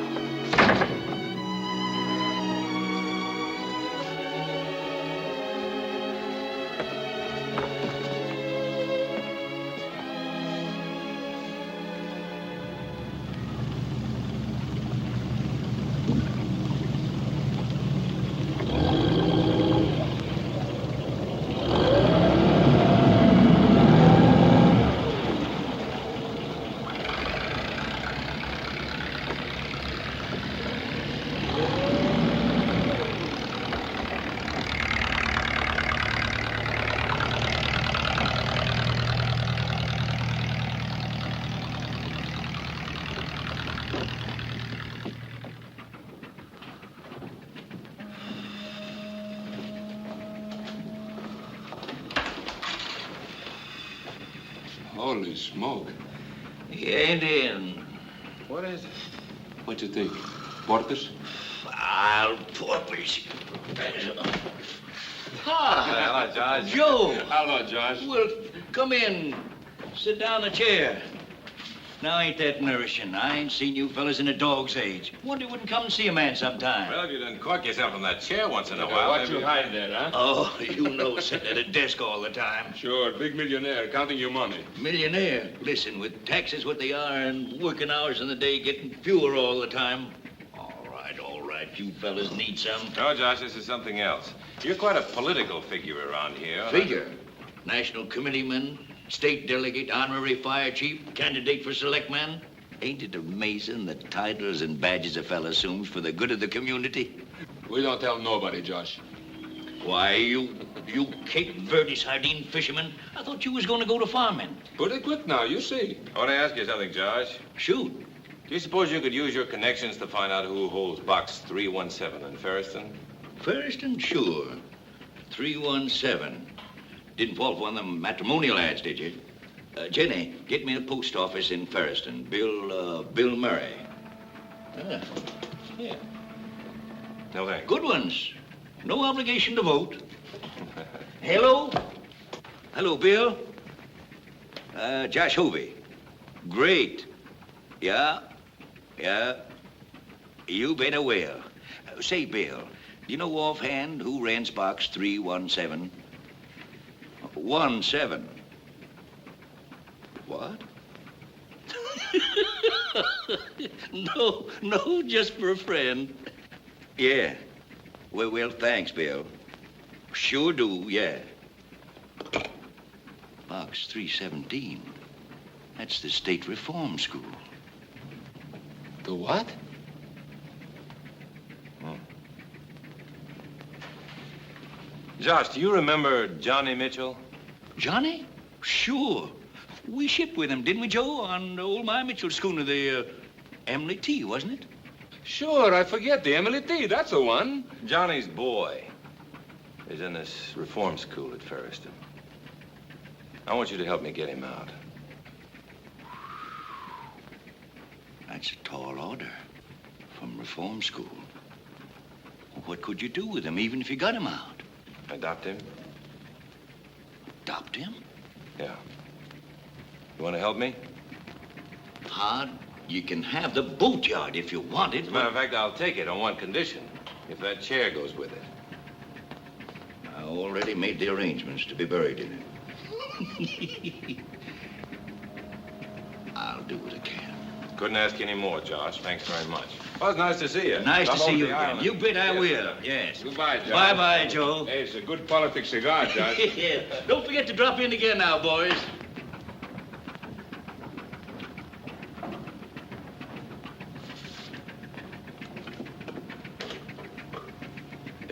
Holy smoke. He ain't in. What is it? What you think? Porters? I'll porpoise. Hello, Josh. Joe. Hello, Josh. Well, come in. Sit down in a chair. Now, ain't that nourishing? I ain't seen you fellas in a dog's age. Wonder you wouldn't come and see a man sometime. Well, if you didn't cork yourself in that chair once in a while. What you hide there, huh? Oh, you know, sitting at a desk all the time. Sure, big millionaire, counting your money. Millionaire. Listen, with taxes what they are and working hours in the day getting fewer all the time. All right, you fellas need some. No, Josh, this is something else. You're quite a political figure around here. Figure? National committeeman, state delegate, honorary fire chief, candidate for selectman. Ain't it amazing the titles and badges a fella assumes for the good of the community? We don't tell nobody, Josh. Why, you Cape Verde sardine fisherman, I thought you was going to go to farming. Pretty quick now, you see. I want to ask you something, Josh. Shoot. Do you suppose you could use your connections to find out who holds box 317 in Ferriston? Ferriston? Sure. 317. Didn't fall for one of them matrimonial ads, did you? Jenny, get me a post office in Ferriston. Bill Murray. Yeah. No thanks. Good ones. No obligation to vote. Hello? Hello, Bill. Josh Hovey. Great. Yeah. You bet I will. Say, Bill, do you know offhand who rents box 317? 17. What? No, just for a friend. Yeah. Well, thanks, Bill. Sure do, yeah. Box 317. That's the state reform school. The what? Josh, do you remember Johnny Mitchell? Johnny? Sure. We shipped with him, didn't we, Joe? On old My Mitchell schooner, the Emily T, wasn't it? Sure, I forget. The Emily T, that's the one. Johnny's boy is in this reform school at Ferriston. I want you to help me get him out. That's a tall order from reform school. What could you do with him, even if you got him out? Adopt him? Adopt him? Yeah. You want to help me? Hod, you can have the boatyard if you want it. As a matter of fact, I'll take it on one condition. If that chair goes with it. already made the arrangements to be buried in it. I'll do what I can. Couldn't ask any more, Josh. Thanks very much. Well, it's nice to see you. Nice to Come see over you the again. island. You bet I Yes, will. sir. Yes. Goodbye, Josh. Bye-bye, Joe. Hey, it's a good politics cigar, Josh. Yeah. Don't forget to drop in again now, boys.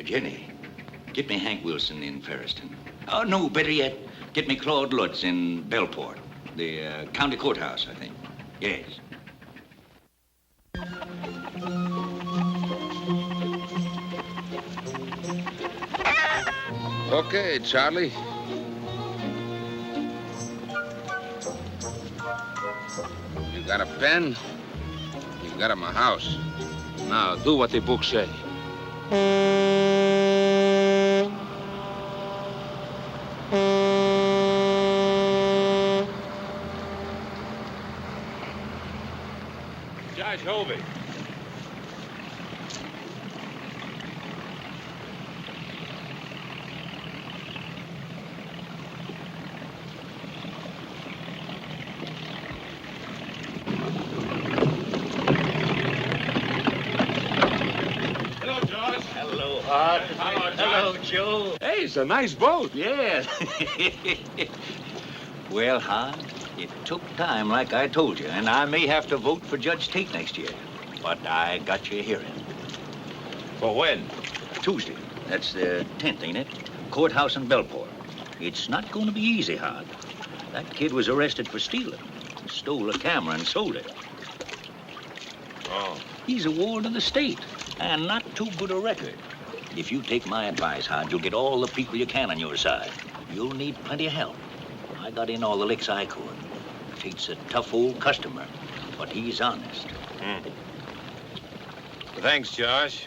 Jenny, get me Hank Wilson in Ferriston. Oh, no, better yet, get me Claude Lutz in Bellport, the county courthouse, I think. Yes. Okay, Charlie. You got a pen? You got it in my house. Now, do what the books say. Josh Hovey. Hello, George. Hello, Hart. Hello, Joe. Hey, it's a nice boat. Yeah. Well, Hart, it took time, like I told you, and I may have to vote for Judge Tate next year. But I got you a hearing. For when? Tuesday. That's the 10th, ain't it? Courthouse in Bellport. It's not going to be easy, Hart. That kid was arrested for stealing. Stole a camera and sold it. Oh. He's a ward of the state, and not too good a record. If you take my advice, Hart, you'll get all the people you can on your side. You'll need plenty of help. I got in all the licks I could. Tate's a tough old customer, but he's honest. Thanks, Josh.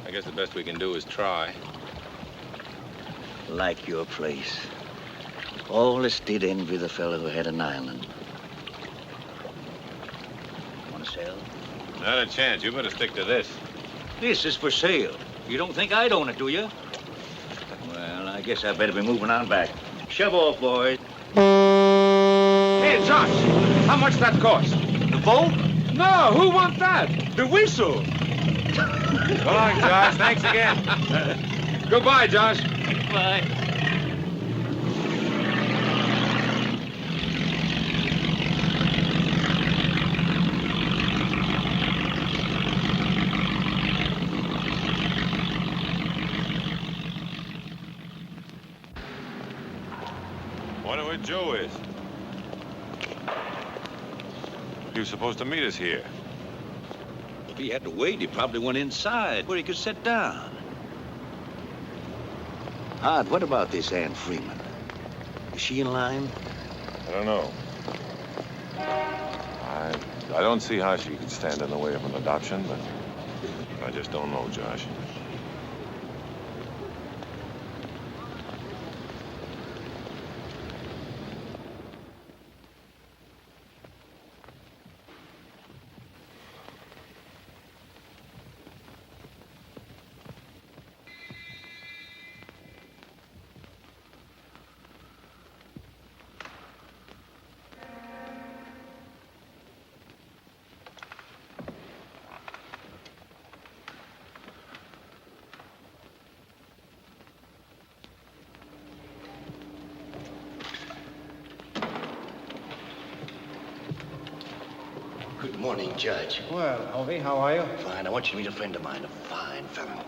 I guess the best we can do is try. Like your place. All this did envy the fellow who had an island. Want to sell? Not a chance. You better stick to this. This is for sale. You don't think I'd own it, do you? Well, I guess I better be moving on back. Shove off, boys. Hey, Josh, how much that cost? The boat? No, who want that? The whistle. Go on, Josh. Thanks again. Goodbye, Josh. Bye. Wonder where Joe is. He was supposed to meet us here. If he had to wait, he probably went inside where he could sit down. Hart, what about this Ann Freeman? Is she in line? I don't know. I don't see how she could stand in the way of an adoption, but I just don't know, Josh. Good morning, Judge. Well, Hovey, how are you? Fine. I want you to meet a friend of mine, a fine fellow.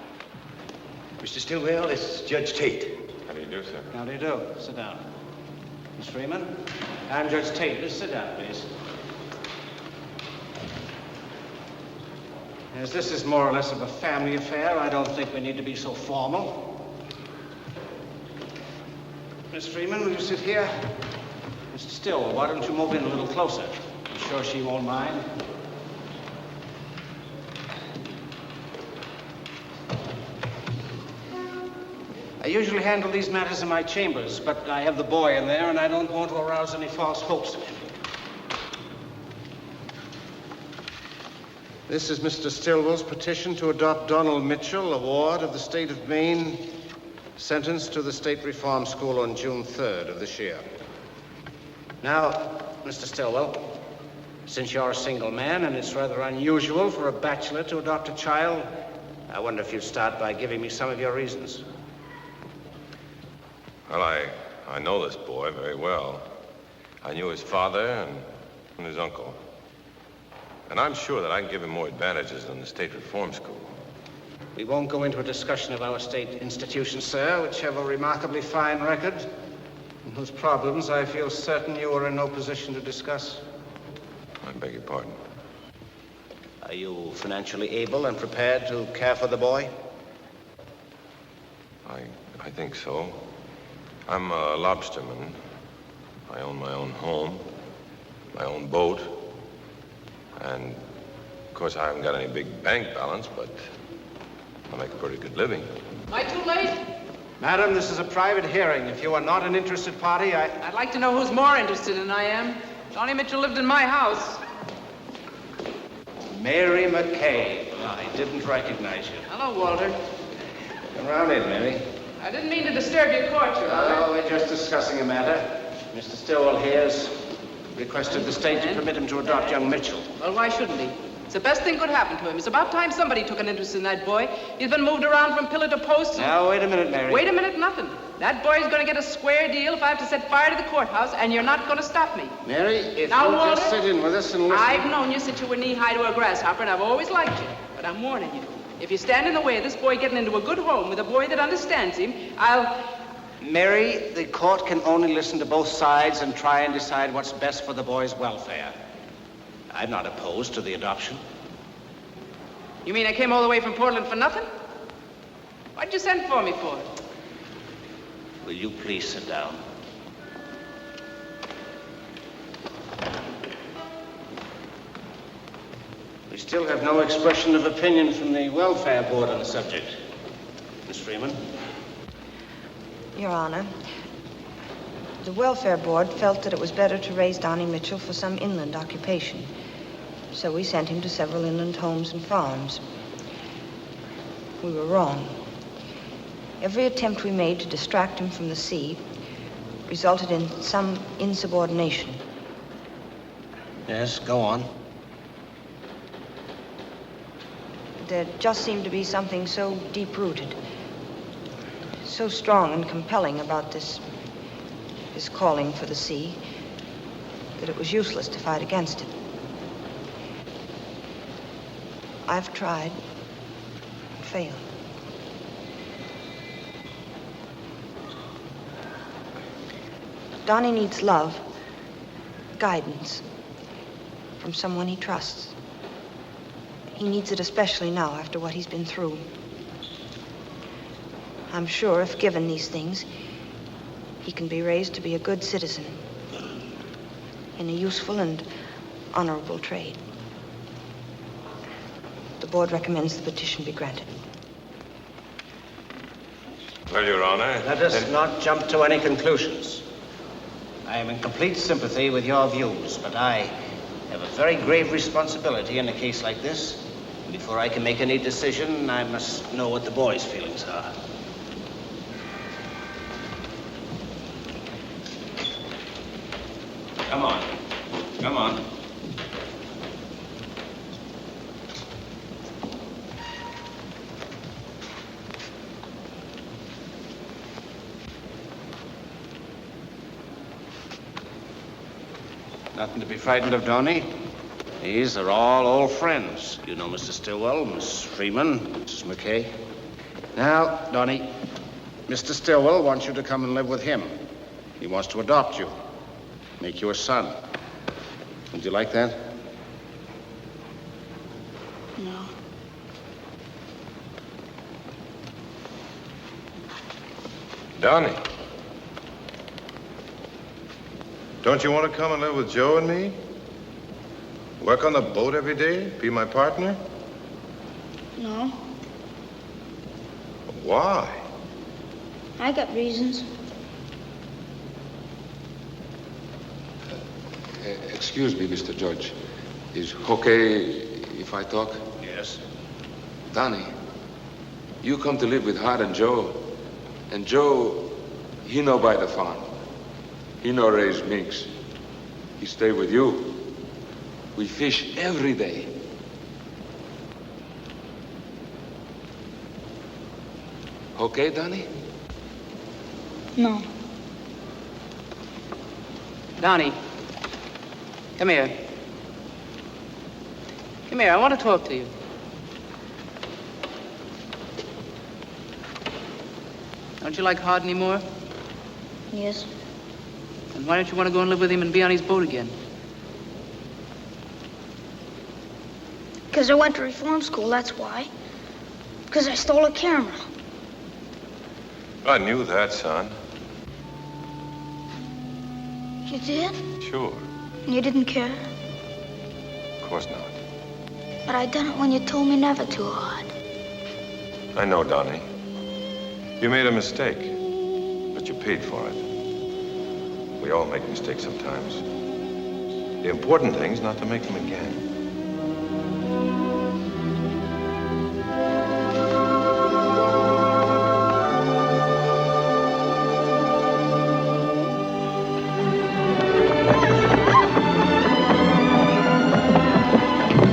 Mr. Stillwell, this is Judge Tate. How do you do, sir? How do you do? Sit down. Miss Freeman, I'm Judge Tate. Just sit down, please. As this is more or less of a family affair, I don't think we need to be so formal. Miss Freeman, will you sit here? Mr. Stillwell, why don't you move in a little closer? I'm sure she won't mind. I usually handle these matters in my chambers, but I have the boy in there, and I don't want to arouse any false hopes in him. This is Mr. Stillwell's petition to adopt Donald Mitchell, a ward of the state of Maine, sentenced to the State Reform School on June 3rd of this year. Now, Mr. Stillwell, since you're a single man and it's rather unusual for a bachelor to adopt a child, I wonder if you'd start by giving me some of your reasons. Well, I know this boy very well. I knew his father and his uncle. And I'm sure that I can give him more advantages than the State Reform School. We won't go into a discussion of our state institutions, sir, which have a remarkably fine record, and whose problems I feel certain you are in no position to discuss. I beg your pardon. Are you financially able and prepared to care for the boy? I think so. I'm a lobsterman. I own my own home, my own boat, and of course I haven't got any big bank balance, but I make a pretty good living. Am I too late? Madam, this is a private hearing. If you are not an interested party, I'd like to know who's more interested than I am. Johnny Mitchell lived in my house. Mary McKay. I didn't recognize you. Hello, Walter. Come round in, Mary. I didn't mean to disturb your court, Your Honor. Oh, we're just discussing a matter. Mr. Stillwell here's requested the state to permit him to adopt young Mitchell. Well, why shouldn't he? It's the best thing could happen to him. It's about time somebody took an interest in that boy. He's been moved around from pillar to post. Now, wait a minute, Mary. Wait a minute, nothing. That boy's going to get a square deal if I have to set fire to the courthouse, and you're not going to stop me. Mary, if now, you Walter, just sit in with us and listen. I've known you since you were knee-high to a grasshopper, and I've always liked you. But I'm warning you. If you stand in the way of this boy getting into a good home with a boy that understands him, Mary, the court can only listen to both sides and try and decide what's best for the boy's welfare. I'm not opposed to the adoption. You mean I came all the way from Portland for nothing? What'd you send for me for? Will you please sit down? We still have no expression of opinion from the welfare board on the subject. Miss Freeman? Your Honor, the welfare board felt that it was better to raise Donnie Mitchell for some inland occupation. So we sent him to several inland homes and farms. We were wrong. Every attempt we made to distract him from the sea resulted in some insubordination. Yes, go on. There just seemed to be something so deep-rooted, so strong and compelling about this calling for the sea that it was useless to fight against it. I've tried and failed. Donnie needs love, guidance from someone he trusts. He needs it especially now after what he's been through. I'm sure if given these things, he can be raised to be a good citizen in a useful and honorable trade. The board recommends the petition be granted. Well, Your Honor... Let us not jump to any conclusions. I am in complete sympathy with your views, but I have a very grave responsibility in a case like this. Before I can make any decision, I must know what the boy's feelings are. Come on. Come on. Nothing to be frightened of, Donnie. These are all old friends. You know Mr. Stillwell, Miss Freeman, Mrs. McKay. Now, Donnie, Mr. Stillwell wants you to come and live with him. He wants to adopt you, make you a son. Would you like that? No. Donnie. Don't you want to come and live with Joe and me? Work on the boat every day? Be my partner? No. Why? I got reasons. Excuse me, Mr. Judge. Is okay if I talk? Yes. Donnie, you come to live with Hart and Joe. And Joe, he no buy the farm. He no raise minks. He stay with you. We fish every day. Okay, Donnie? No. Donnie, come here. Come here, I want to talk to you. Don't you like Hart anymore? Yes. Then why don't you want to go and live with him and be on his boat again? Because I went to reform school, that's why. Because I stole a camera. I knew that, son. You did? Sure. And you didn't care? Of course not. But I done it when you told me never to, Hart. I know, Donnie. You made a mistake, but you paid for it. We all make mistakes sometimes. The important thing's not to make them again.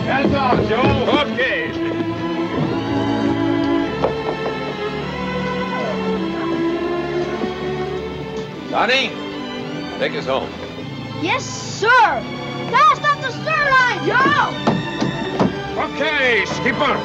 That's all, Joe. Okay. Donnie, take us home. Yes, sir! Cast off the stern line, Joe! Okay, skipper.